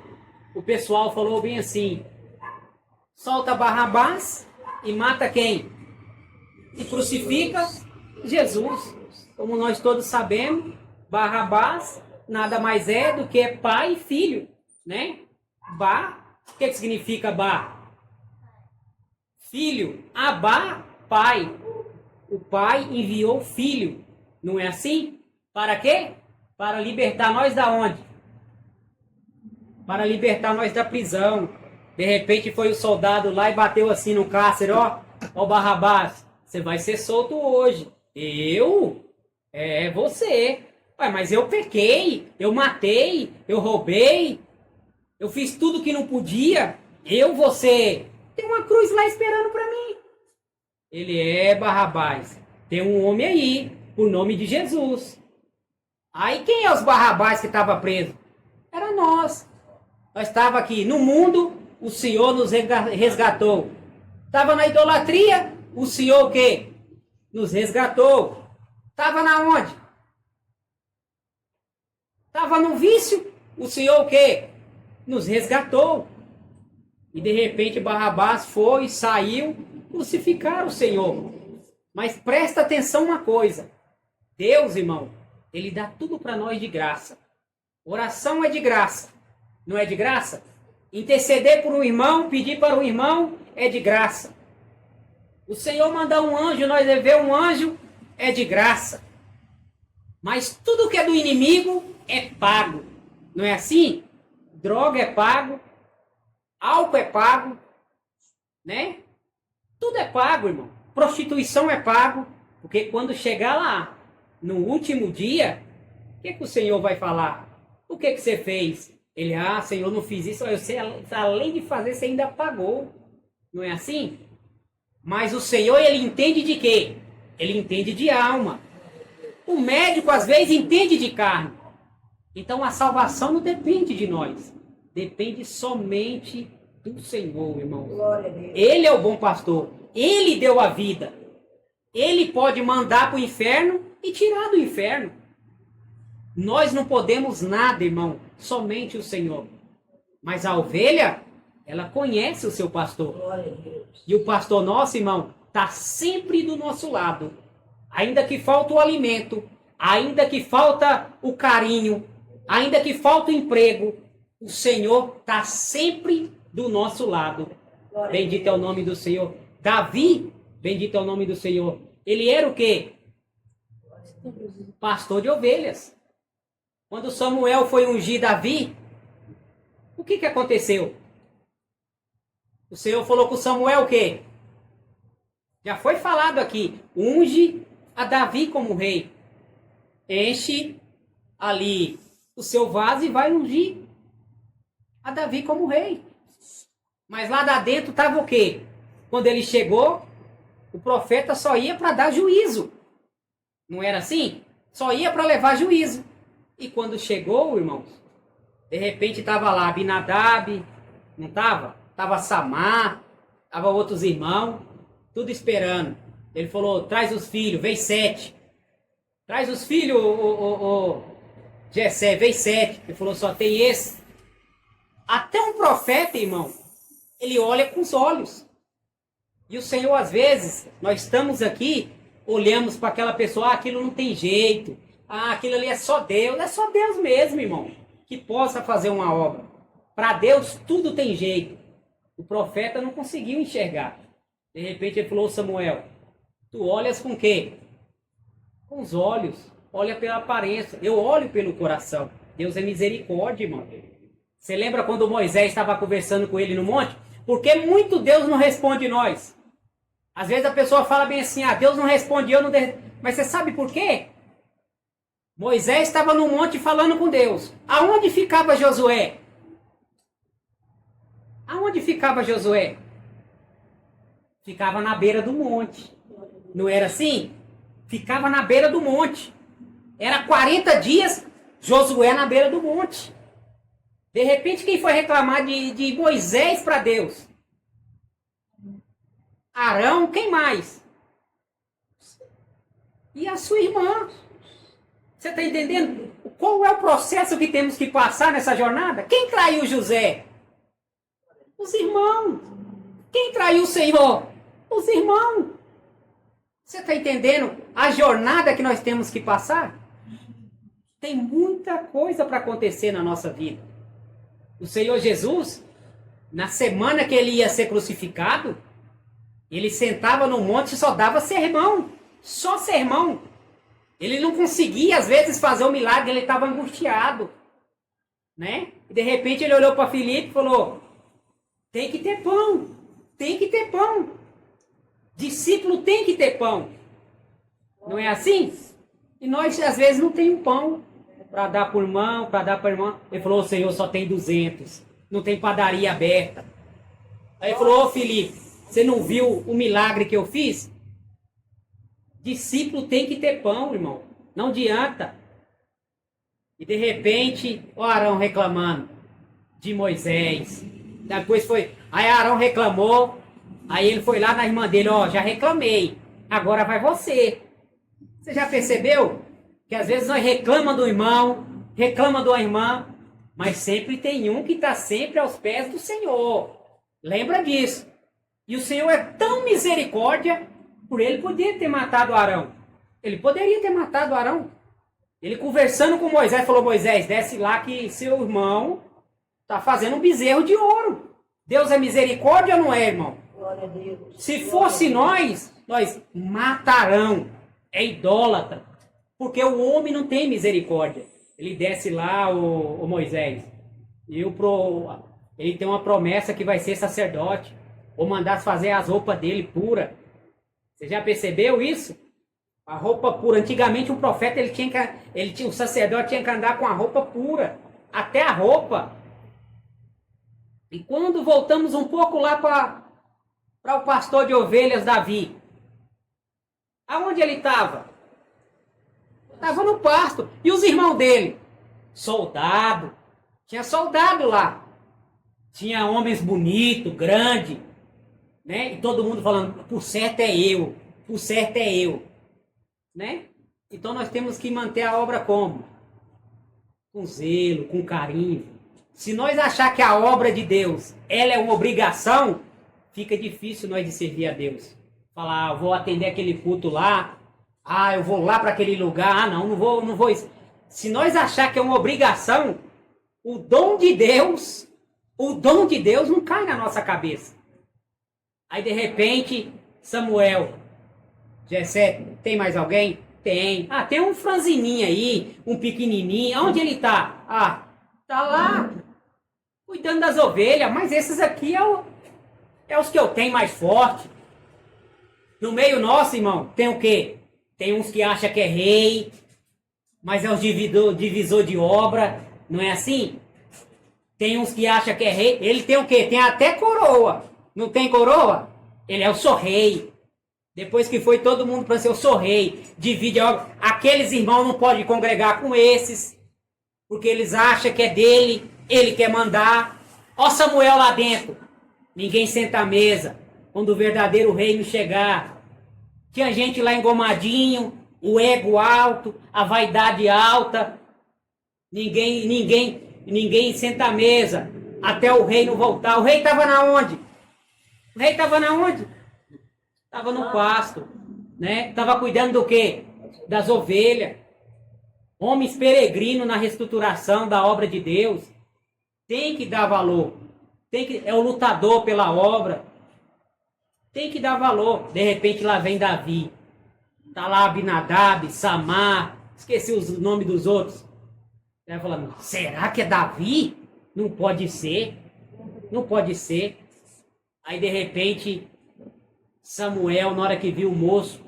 Speaker 1: o pessoal falou bem assim, solta Barrabás e mata quem? E crucifica Jesus. como nós todos sabemos, Barrabás nada mais é do que pai e filho, né? O que significa Bar? Filho. Abá, pai. O pai enviou o filho, não é assim? Para quê? Para libertar nós da onde? Para libertar nós da prisão. De repente foi o soldado lá e bateu assim no cárcere, ó Barrabás, você vai ser solto hoje. Eu? É você. Ué, mas eu pequei, eu matei, eu roubei, eu fiz tudo que não podia. Você. Tem uma cruz lá esperando para mim. Ele é Barrabás. Tem um homem aí, por nome de Jesus. Aí quem é os Barrabás que estava preso? Era nós. Nós estava aqui no mundo, o Senhor nos resgatou. Estava na idolatria, o Senhor o quê? Nos resgatou. Estava na onde? Estava no vício, o Senhor o quê? Nos resgatou. E de repente Barrabás foi, saiu, crucificaram o Senhor. Mas presta atenção uma coisa. Deus, irmão, Ele dá tudo para nós de graça. Oração é de graça. Não é de graça? Interceder por um irmão, pedir para um irmão, é de graça. O Senhor mandar um anjo, nós ver um anjo, é de graça. Mas tudo que é do inimigo é pago. Não é assim? Droga é pago, álcool é pago, né? Tudo é pago, irmão. Prostituição é pago, porque quando chegar lá, no último dia, o que o Senhor vai falar? O que você fez? Ele, Senhor, não fiz isso. Eu sei, além de fazer, você ainda pagou. Não é assim? Mas o Senhor, Ele entende de quê? Ele entende de alma. O médico, às vezes, entende de carne. Então, a salvação não depende de nós. Depende somente do Senhor, irmão. Ele é o bom pastor. Ele deu a vida. Ele pode mandar para o inferno e tirar do inferno. Nós não podemos nada, irmão. Somente o Senhor. Mas a ovelha, ela conhece o seu pastor. E o pastor nosso, irmão, está sempre do nosso lado. Ainda que falta o alimento, ainda que falta o carinho, ainda que falta o emprego, o Senhor está sempre do nosso lado. Bendito é o nome do Senhor. Davi, bendito é o nome do Senhor. Ele era o quê? Pastor de ovelhas. Quando Samuel foi ungir Davi, o que aconteceu? O Senhor falou com Samuel o quê? Já foi falado aqui. Unge a Davi como rei. Enche ali o seu vaso e vai ungir a Davi como rei. Mas lá dentro estava o quê? Quando ele chegou, o profeta só ia para dar juízo. Não era assim? Só ia para levar juízo. E quando chegou, irmãos, de repente estava lá Abinadab, não estava? Estava Samar, estava outros irmãos, tudo esperando. Ele falou, traz os filhos, vem 7. Traz os filhos, Jessé, vem 7. Ele falou, só tem esse. Até um profeta, irmão, ele olha com os olhos. E o Senhor, às vezes, nós estamos aqui, olhamos para aquela pessoa, aquilo não tem jeito. Aquilo ali é só Deus. É só Deus mesmo, irmão, que possa fazer uma obra. Para Deus, tudo tem jeito. O profeta não conseguiu enxergar. De repente, ele falou, Samuel, tu olhas com o quê? Com os olhos. Olha pela aparência. Eu olho pelo coração. Deus é misericórdia, irmão. Você lembra quando Moisés estava conversando com ele no monte? Porque muito Deus não responde nós. Às vezes a pessoa fala bem assim, Deus não responde, eu não... Mas você sabe por quê? Moisés estava no monte falando com Deus. Aonde ficava Josué? Aonde ficava Josué? Ficava na beira do monte. Não era assim? Ficava na beira do monte. Era 40 dias, Josué na beira do monte. De repente, quem foi reclamar de Moisés para Deus? Arão, quem mais? E a sua irmã. Você está entendendo? Qual é o processo que temos que passar nessa jornada? Quem traiu José? Os irmãos. Quem traiu o Senhor? Os irmãos. Você está entendendo a jornada que nós temos que passar? Tem muita coisa para acontecer na nossa vida. O Senhor Jesus, na semana que ele ia ser crucificado, ele sentava no monte e só dava sermão. Só sermão. Ele não conseguia, às vezes, fazer o milagre, ele estava angustiado. Né? E de repente ele olhou para Filipe e falou: tem que ter pão. Tem que ter pão. Discípulo tem que ter pão. Não é assim? E nós, às vezes, não temos pão para dar por irmão, para dar para irmã. Ele falou: o Senhor só tem 200. Não tem padaria aberta. Aí ele falou: ô Filipe, você não viu o milagre que eu fiz? Discípulo tem que ter pão, irmão. Não adianta. E de repente, o Arão reclamando de Moisés. Depois foi. Aí Arão reclamou. Aí ele foi lá na irmã dele: ó, já reclamei. Agora vai você. Você já percebeu? Que às vezes nós reclamamos do irmão, reclamamos da irmã, mas sempre tem um que está sempre aos pés do Senhor. Lembra disso. E o Senhor é tão misericórdia, por ele poder ter matado Arão. Ele poderia ter matado Arão. Ele conversando com Moisés, falou: Moisés, desce lá que seu irmão está fazendo um bezerro de ouro. Deus é misericórdia ou não é, irmão?
Speaker 2: Glória a Deus.
Speaker 1: Se fosse nós matarão. É idólatra. Porque o homem não tem misericórdia. Ele desce lá, o Moisés. Ele tem uma promessa que vai ser sacerdote. Ou mandar fazer as roupas dele pura. Você já percebeu isso? A roupa pura. Antigamente o profeta, o sacerdote tinha que andar com a roupa pura. Até a roupa. E quando voltamos um pouco lá para o pastor de ovelhas Davi. Aonde ele estava? Estava no pasto. E os irmãos dele? Soldado. Tinha soldado lá. Tinha homens bonitos, grandes. Né? E todo mundo falando: por certo é eu. Por certo é eu. Né? Então nós temos que manter a obra como? Com zelo, com carinho. Se nós achar que a obra de Deus ela é uma obrigação, fica difícil nós de servir a Deus. Falar: vou atender aquele culto lá. Eu vou lá para aquele lugar. Não vou. Se nós achar que é uma obrigação, o dom de Deus não cai na nossa cabeça. Aí de repente, Samuel, Jessé, tem mais alguém? Tem. Tem um franzininho aí, um pequenininho. Onde ele tá? Tá lá, cuidando das ovelhas. Mas esses aqui é os que eu tenho mais forte. No meio nosso, irmão, tem o quê? Tem uns que acham que é rei, mas é o divisor de obra. Não é assim? Tem uns que acham que é rei. Ele tem o quê? Tem até coroa. Não tem coroa? Ele é o sou rei. Depois que foi todo mundo para ser: eu sou rei. Divide a obra. Aqueles irmãos não podem congregar com esses. Porque eles acham que é dele. Ele quer mandar. Ó Samuel lá dentro. Ninguém senta à mesa. Quando o verdadeiro reino chegar. Tinha gente lá engomadinho. O ego alto. A vaidade alta. Ninguém senta à mesa. Até o reino voltar. O rei estava na onde? O rei estava na onde? Estava no pasto, né? Estava cuidando do quê? Das ovelhas. Homens peregrinos na reestruturação da obra de Deus. Tem que dar valor. É o lutador pela obra. Tem que dar valor. De repente lá vem Davi. Está lá Abinadab, Samar. Esqueci os nomes dos outros. Ela falando: será que é Davi? Não pode ser. Não pode ser. Aí de repente, Samuel, na hora que viu o moço,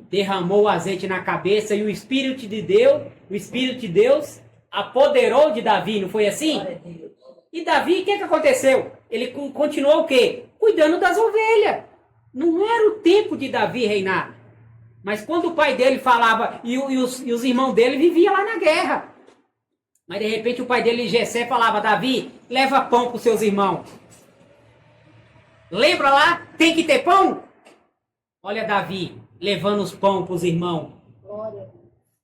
Speaker 1: derramou o azeite na cabeça e o Espírito de Deus apoderou de Davi, não foi assim? E Davi, o que aconteceu? Ele continuou o quê? Cuidando das ovelhas. Não era o tempo de Davi reinar. Mas quando o pai dele falava, e os irmãos dele viviam lá na guerra. Mas de repente o pai dele, Jessé, falava: Davi, leva pão para os seus irmãos. Lembra lá? Tem que ter pão? Olha Davi, levando os pão para os irmãos.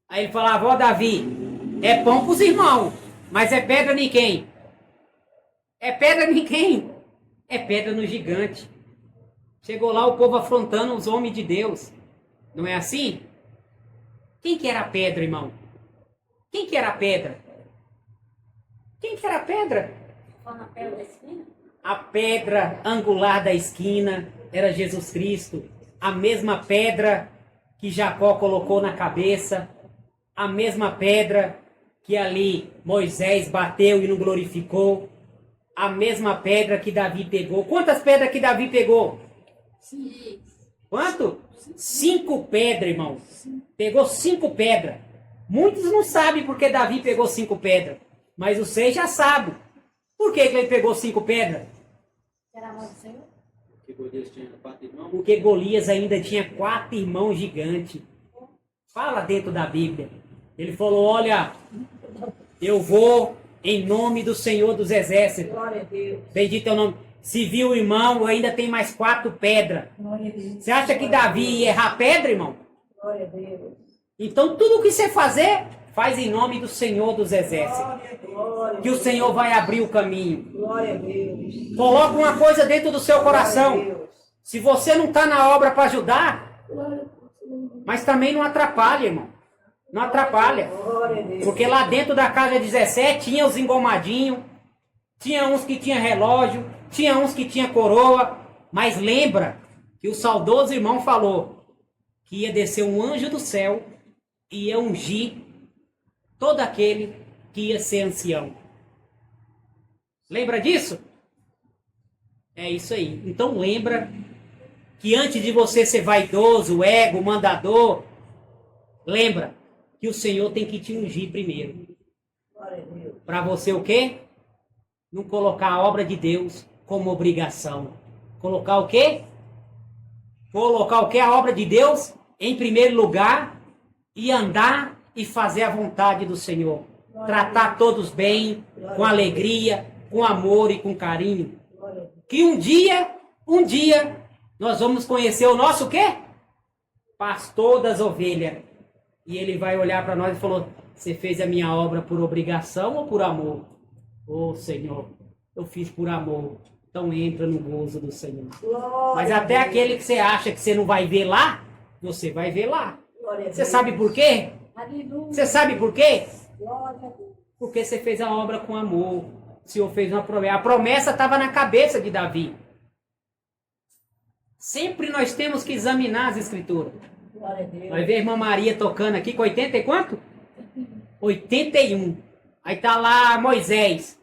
Speaker 1: Aí ele falava: ó Davi, é pão para os irmãos, mas é pedra em quem? É pedra em quem? É pedra no gigante. Chegou lá o povo afrontando os homens de Deus. Não é assim? Quem que era a pedra, irmão? Quem que era a pedra? Quem que era a pedra?
Speaker 3: Só na pedra da esquina?
Speaker 1: A pedra angular da esquina era Jesus Cristo. A mesma pedra que Jacó colocou na cabeça. A mesma pedra que ali Moisés bateu e não glorificou. A mesma pedra que Davi pegou. Quantas pedras que Davi pegou?
Speaker 3: Sim.
Speaker 1: Quanto? 5 pedras, irmão. Pegou 5 pedras. Muitos não sabem porque Davi pegou 5 pedras. Mas vocês já sabem. Por que ele pegou 5 pedras?
Speaker 3: Era a mão do Senhor?
Speaker 1: Porque Golias ainda tinha 4 irmãos gigantes. Fala dentro da Bíblia. Ele falou, olha, eu vou em nome do Senhor dos Exércitos.
Speaker 2: Glória a Deus.
Speaker 1: Bendito é o nome. Se viu o irmão, ainda tem mais 4 pedras.
Speaker 2: Glória a Deus.
Speaker 1: Você acha que Davi ia errar pedra, irmão?
Speaker 2: Glória a Deus.
Speaker 1: Então tudo que você fazer, faz em nome do Senhor dos Exércitos.
Speaker 2: Glória
Speaker 1: Que o Senhor vai abrir o caminho.
Speaker 2: a Deus.
Speaker 1: Coloca uma coisa dentro do seu coração.
Speaker 2: Glória a Deus.
Speaker 1: Se você não está na obra para ajudar, mas também não atrapalha, irmão. Não atrapalha.
Speaker 2: Glória a Deus.
Speaker 1: Porque lá dentro da casa 17 tinha os engomadinhos, tinha uns que tinha relógio, tinha uns que tinha coroa, mas lembra que o saudoso irmão falou que ia descer um anjo do céu e ia ungir todo aquele que ia ser ancião. Lembra disso? É isso aí. Então lembra que antes de você ser vaidoso, ego, mandador, lembra que o Senhor tem que te ungir primeiro.
Speaker 2: Glória a Deus.
Speaker 1: Para você o quê? Não colocar a obra de Deus como obrigação. Colocar o quê? Colocar o quê? A obra de Deus em primeiro lugar e andar e fazer a vontade do Senhor. Tratar todos bem, com alegria, com amor e com carinho.
Speaker 2: Glória a Deus.
Speaker 1: Que um dia, nós vamos conhecer o nosso quê? Pastor das ovelhas. E ele vai olhar para nós e falou, você fez a minha obra por obrigação ou por amor? Ô Senhor, eu fiz por amor. Então entra no gozo do Senhor.
Speaker 2: Glória
Speaker 1: Mas
Speaker 2: a
Speaker 1: até
Speaker 2: Deus.
Speaker 1: aquele que você acha que você não vai ver lá, você vai ver lá.
Speaker 2: Glória a
Speaker 1: Você
Speaker 2: Deus.
Speaker 1: sabe por quê?
Speaker 3: Aleluia.
Speaker 1: Você sabe por quê?
Speaker 3: Glória a Deus.
Speaker 1: Porque você fez a obra com amor. O Senhor fez uma promessa. A promessa estava na cabeça de Davi. Sempre nós temos que examinar as escrituras.
Speaker 2: Glória a Deus.
Speaker 1: Vai ver a irmã Maria tocando aqui com 80 e quanto? 81. Aí tá lá Moisés.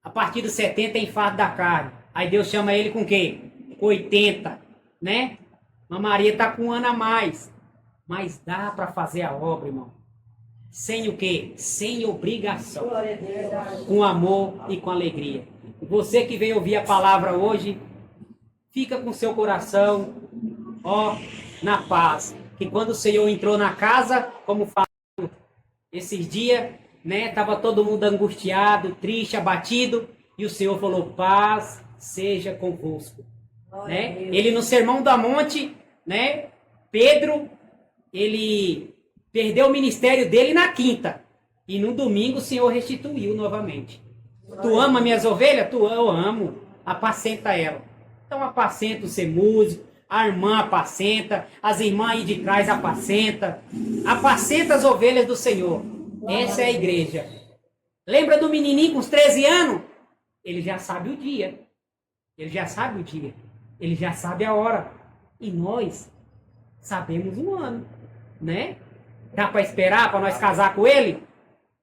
Speaker 1: A partir dos 70 em fardo da carne. Aí Deus chama ele com o quê? Com 80, né? A Maria tá com um ano a mais. Mas dá para fazer a obra, irmão. Sem o quê? Sem obrigação.
Speaker 2: Glória a Deus.
Speaker 1: Com amor e com alegria. E você que veio ouvir a palavra hoje, fica com seu coração, ó, na paz. Que quando o Senhor entrou na casa, como falou esses dias, né, tava todo mundo angustiado, triste, abatido, e o Senhor falou, paz seja convosco.
Speaker 2: Glória
Speaker 1: Né?
Speaker 2: a Deus.
Speaker 1: Ele no Sermão da Monte, né, Pedro, ele perdeu o ministério dele na quinta, e no domingo o Senhor restituiu novamente. Tu ama minhas ovelhas? Eu amo. Apacenta ela. Então apacenta o ser músico, a irmã apacenta, as irmãs aí de trás apacenta. Apacenta as ovelhas do Senhor. Essa é a igreja. Lembra do menininho com os 13 anos? Ele já sabe o dia. Ele já sabe o dia. Ele já sabe a hora. E nós sabemos o ano, né? Dá para esperar para nós casar com ele?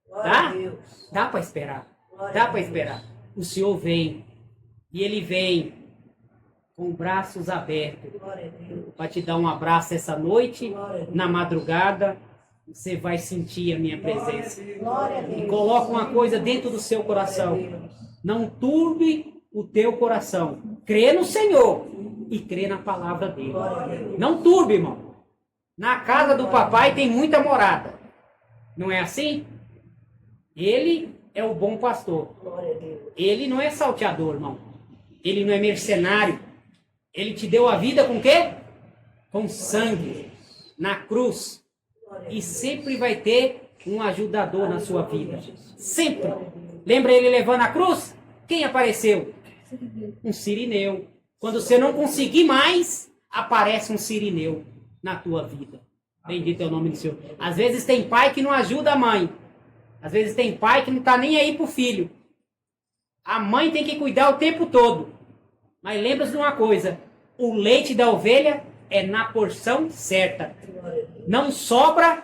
Speaker 2: Glória
Speaker 1: Dá?
Speaker 2: a Deus.
Speaker 1: Dá para esperar.
Speaker 2: Glória
Speaker 1: Dá
Speaker 2: a
Speaker 1: para
Speaker 2: Deus.
Speaker 1: esperar. O Senhor vem. E Ele vem com braços abertos
Speaker 2: Glória a Deus.
Speaker 1: para te dar um abraço essa noite,
Speaker 2: Glória a Deus.
Speaker 1: na madrugada. Você vai sentir a minha presença.
Speaker 2: Glória a
Speaker 1: E
Speaker 2: Deus.
Speaker 1: coloca uma coisa dentro do seu coração. Não turbe o teu coração. Crê no Senhor e crê na palavra dele. Não turbe, irmão. Na casa do papai tem muita morada. Não é assim? Ele é o bom pastor.
Speaker 2: Glória a Deus.
Speaker 1: Ele não é salteador, irmão. Ele não é mercenário. Ele te deu a vida com quê? Com sangue. Na cruz. E sempre vai ter um ajudador na sua vida. Sempre. Lembra ele levando a cruz? Quem apareceu? Um sirineu. Quando você não conseguir mais, aparece um sirineu na tua vida. Bendito é o nome do Senhor. Às vezes tem pai que não ajuda a mãe. Às vezes tem pai que não está nem aí pro filho. A mãe tem que cuidar o tempo todo. Mas lembra-se de uma coisa. O leite da ovelha é na porção certa. Não sobra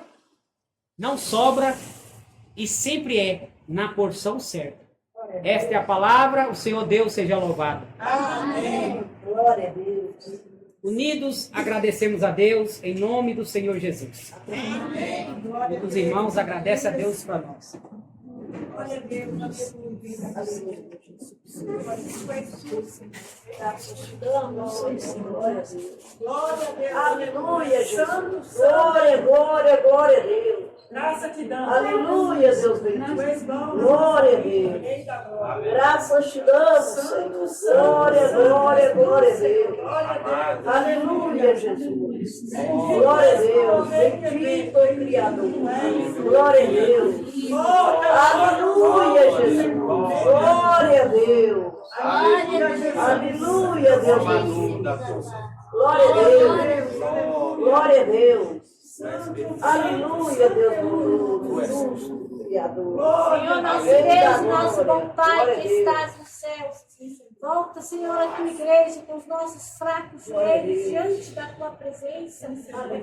Speaker 1: e sempre é na porção certa. Esta é a palavra, o Senhor Deus seja louvado.
Speaker 2: Amém. Glória a Deus.
Speaker 1: Unidos, agradecemos a Deus em nome do Senhor Jesus.
Speaker 2: Amém.
Speaker 1: Os irmãos agradecem a Deus para nós.
Speaker 2: Glória a Deus. Aleluia, Jesus. Glória, glória, glória a Deus.
Speaker 4: Graça te damos.
Speaker 2: Aleluia, Deus bendito. Glória a Deus. Graças te damos, Senhor. Glória, glória, glória a Deus. Aleluia, Jesus. Glória a Deus. Bendito o Criador. Glória a Deus. Aleluia, Jesus. Glória a Deus. Aleluia, Deus bendito. Glória a Deus. Glória a Deus. Aleluia, Deus Criador.
Speaker 3: Senhor, nosso Deus, nosso bom Pai que estás nos céus. Volta, Senhor, a tua igreja com os nossos fracos joelhos diante da tua presença,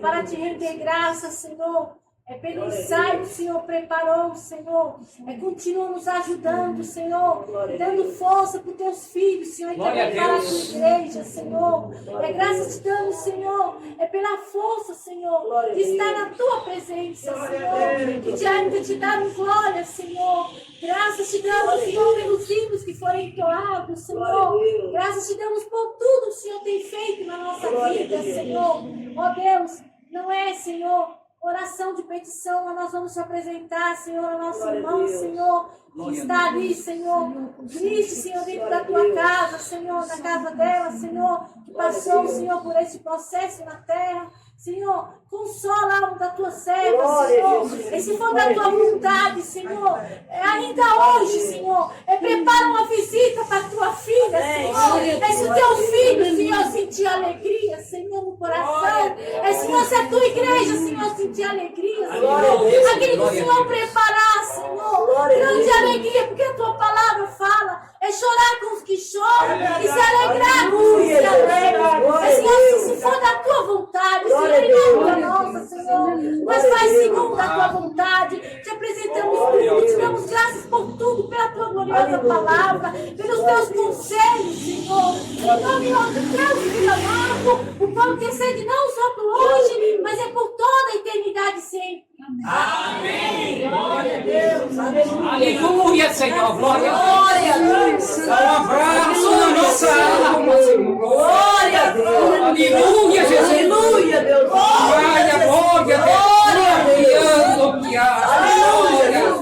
Speaker 3: para te render graças, Senhor. Pelo ensaio que o Senhor preparou, Senhor. Continua nos ajudando, Senhor. Dando força para os teus filhos, Senhor. E também para a tua igreja, Senhor. Graças te damos, Senhor. Pela força, Senhor, de estar na tua presença, Senhor. E de ainda te dar glória, Senhor. Graças te damos, Senhor, pelos hinos que foram entoados, Senhor. Graças te damos por tudo que o Senhor tem feito na nossa vida, Senhor. Ó Deus, não é, Senhor, oração de petição, mas nós vamos te apresentar, Senhor, a nossa irmã, Senhor, que está ali, Senhor, triste, Senhor, dentro da tua casa, Senhor, na casa dela, Senhor, que passou, Senhor, por esse processo na terra. Senhor, consola a alma da tua serva, Senhor. E se for da tua vontade, Senhor, ainda hoje, Senhor, prepara uma visita para a tua filha, Senhor. Se o teu filho, Senhor, sentir alegria, Senhor, no coração. Senhor, se a tua igreja, Senhor, sentir alegria, Senhor. Aquilo que o Senhor preparar, Senhor. Grande alegria, porque a tua palavra fala. Chorar com os que choram e se alegrar com os que se alegram. Senhor, se for da tua vontade, Senhor, não da nossa, Senhor, mas faz segundo a tua vontade. Te apresentamos tudo, te damos graças por tudo, pela tua gloriosa palavra, pelos teus conselhos, Senhor. Em nome do teu filho amado, o pão que sede não só por hoje, mas por toda a eternidade sempre.
Speaker 1: Amém.
Speaker 2: Glória a Deus. Aleluia.
Speaker 1: Aleluia, Senhor. Glória
Speaker 2: a Deus.
Speaker 1: Dá um abraço na nossa alma, Senhor.
Speaker 2: Glória a Deus.
Speaker 1: Aleluia, Jesus.
Speaker 2: Aleluia, Deus.
Speaker 1: Glória a Deus.
Speaker 2: Glória a Deus.
Speaker 1: Glória a Deus.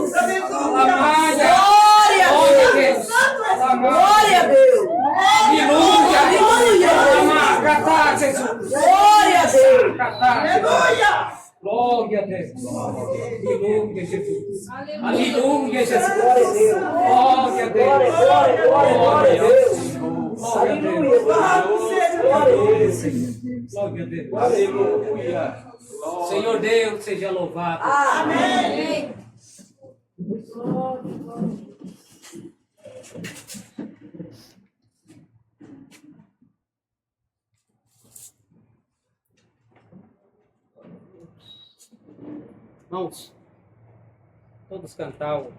Speaker 2: Glória a Deus.
Speaker 1: Aleluia.
Speaker 2: Aleluia.
Speaker 1: Catá, Jesus.
Speaker 2: Glória a Deus.
Speaker 1: Aleluia. Glória a Deus. Aleluia, Jesus. Aleluia, Jesus.
Speaker 2: Glória a Deus.
Speaker 1: Glória a Deus.
Speaker 2: Glória a Deus. Aleluia. Glória a Deus.
Speaker 1: Glória a Deus. Aleluia. Senhor Deus, seja louvado.
Speaker 2: Amém.
Speaker 1: Irmãos, todos cantar o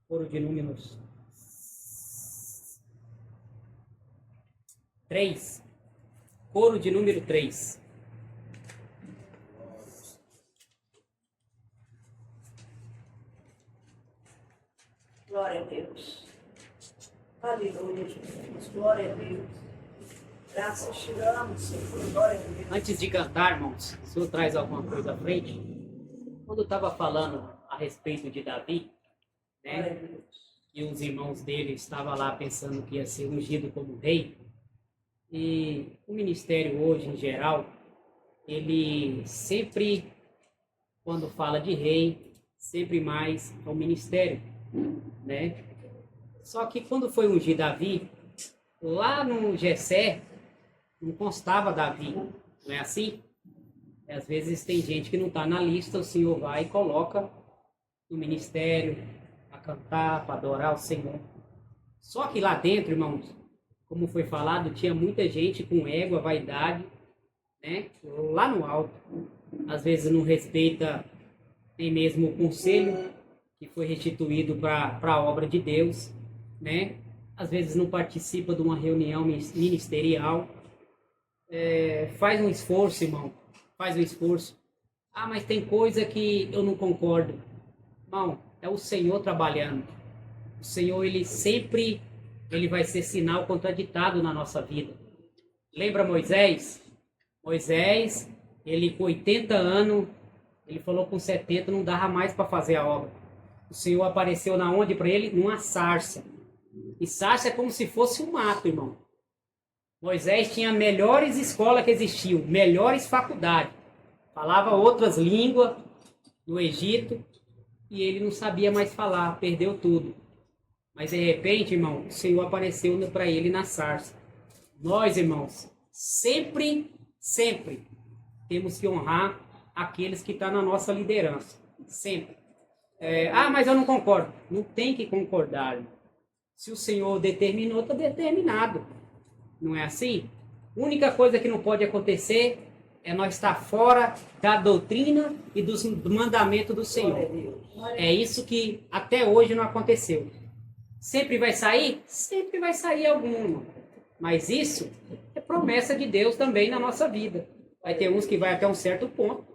Speaker 1: coro de números 3. Coro de número 3.
Speaker 2: Glória a Deus. Aleluia, Jesus. Glória a Deus. Graças te damos, Senhor. Glória a Deus.
Speaker 1: Antes de cantar, irmãos, o senhor traz alguma coisa à frente? Quando eu estava falando a respeito de Davi, né, e os irmãos dele estavam lá pensando que ia ser ungido como rei, e o ministério hoje, em geral, ele sempre, quando fala de rei, sempre mais é o ministério, né? Só que quando foi ungir Davi, lá no Jessé, não constava Davi, não é assim? Às vezes tem gente que não está na lista, o Senhor vai e coloca no ministério para cantar, para adorar o Senhor. Só que lá dentro, irmãos, como foi falado, tinha muita gente com ego, vaidade, né? Lá no alto. Às vezes não respeita nem mesmo o conselho que foi restituído para a obra de Deus, né? Às vezes não participa de uma reunião ministerial. Faz um esforço, irmão. Faz um esforço. Ah, mas tem coisa que eu não concordo. Irmão, é o Senhor trabalhando. O Senhor, ele vai ser sinal contraditado na nossa vida. Lembra Moisés? Moisés, ele com 80 anos, ele falou com 70 não dava mais para fazer a obra. O Senhor apareceu na onde para ele? Numa sarça. E sarça é como se fosse um mato, irmão. Moisés tinha melhores escolas que existiam, melhores faculdades. Falava outras línguas no Egito e ele não sabia mais falar, perdeu tudo. Mas de repente, irmão, o Senhor apareceu para ele na sarça. Nós, irmãos, sempre temos que honrar aqueles que estão na nossa liderança. Sempre. Mas eu não concordo. Não tem que concordar. Se o Senhor determinou, está determinado. Não é assim? A única coisa que não pode acontecer é nós estar fora da doutrina e do mandamento do Senhor. É isso que até hoje não aconteceu. Sempre vai sair? Sempre vai sair alguma. Mas isso é promessa de Deus também na nossa vida. Vai ter uns que vai até um certo ponto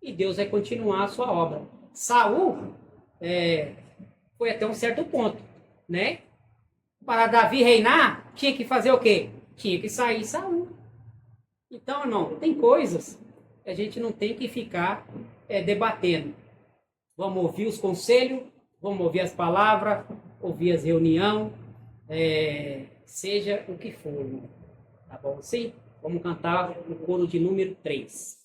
Speaker 1: e Deus vai continuar a sua obra. Saul foi até um certo ponto, né? Para Davi reinar, tinha que fazer o quê? Tinha que sair Saul. Então, irmão, tem coisas que a gente não tem que ficar debatendo. Vamos ouvir os conselhos, vamos ouvir as palavras, ouvir as reuniões, seja o que for, irmão. Tá bom? Sim? Vamos cantar o coro de número 3.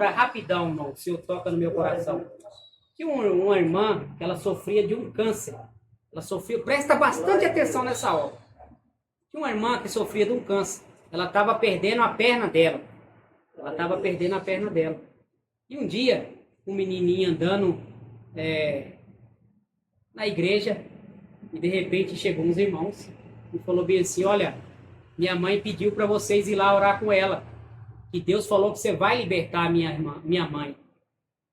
Speaker 1: Rapidão, irmão, o Senhor toca no meu coração. Tinha uma irmã que ela sofria de um câncer. Ela sofria, presta bastante atenção nessa obra. Tinha uma irmã que sofria de um câncer. Ela estava perdendo a perna dela. E um dia, um menininho andando na igreja, e de repente chegou uns irmãos e falou bem assim: olha, minha mãe pediu para vocês ir lá orar com ela. E Deus falou que você vai libertar minha mãe.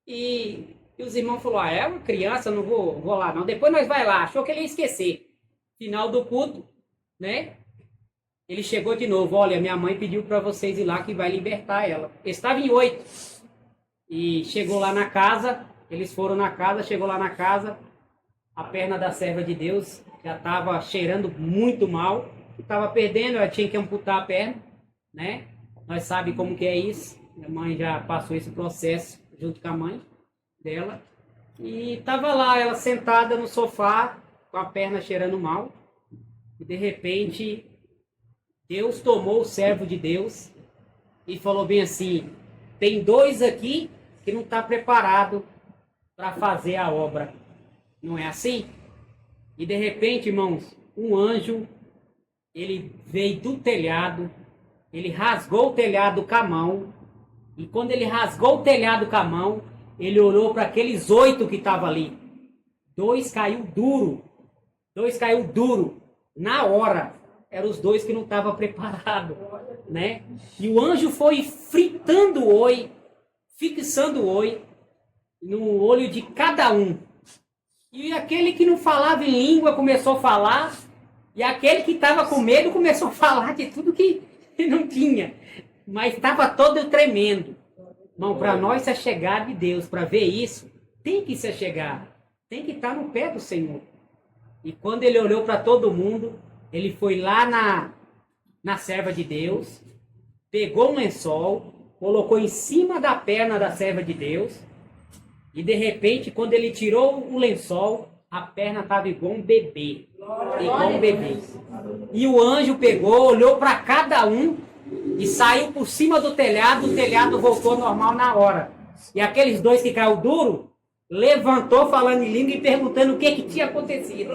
Speaker 1: E os irmãos falaram: é uma criança, não vou lá não. Depois nós vai lá. Achou que ele ia esquecer. Final do culto, né? Ele chegou de novo: olha, minha mãe pediu para vocês ir lá que vai libertar ela. Estava em 8. E chegou lá na casa, eles foram na casa, chegou lá na casa, a perna da serva de Deus já estava cheirando muito mal, estava perdendo, ela tinha que amputar a perna, né? Nós sabemos como que é isso. Minha mãe já passou esse processo junto com a mãe dela. E estava lá, ela sentada no sofá, com a perna cheirando mal. E de repente, Deus tomou o servo de Deus e falou bem assim: tem 2 aqui que não está preparado para fazer a obra. Não é assim? E de repente, irmãos, um anjo, ele veio do telhado. Ele rasgou o telhado com a mão. E quando ele rasgou o telhado com a mão, ele olhou para aqueles 8 que estavam ali. 2 caiu duro. Dois caiu duro, na hora. Eram os dois que não estavam preparados, né? E o anjo foi fritando o oi, fixando o oi no olho de cada um. E aquele que não falava em língua começou a falar, e aquele que estava com medo começou a falar de tudo que não tinha. Mas estava todo tremendo. Irmão, para nós se chegar de Deus, para ver isso, tem que se chegar, tem que estar no pé do Senhor. E quando ele olhou para todo mundo, ele foi lá na serva de Deus, pegou um lençol, colocou em cima da perna da serva de Deus, e de repente, quando ele tirou o lençol, a perna estava igual um bebê. Igual um bebê. E o anjo pegou, olhou para cada um e saiu por cima do telhado, o telhado voltou normal na hora. E aqueles dois que caiu duro, levantou falando em língua e perguntando o que tinha acontecido.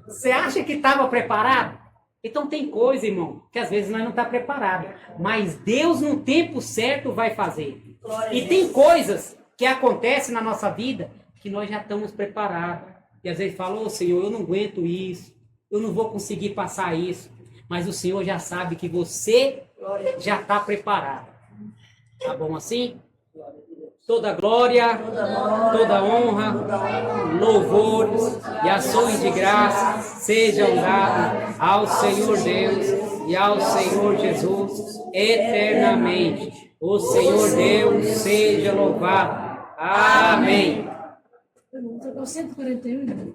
Speaker 1: Você acha que estava preparado? Então tem coisa, irmão, que às vezes nós não estamos preparados. Mas Deus, no tempo certo, vai fazer. E tem coisas que acontecem na nossa vida que nós já estamos preparados. E às vezes fala, ô Senhor, eu não aguento isso. Eu não vou conseguir passar isso. Mas o Senhor já sabe que você já está preparado. Tá bom assim? Toda glória, toda honra, louvores e ações de graça sejam dados ao Senhor Deus e ao Senhor Jesus eternamente. O Senhor Deus seja louvado. Amém.
Speaker 3: Pergunta 141.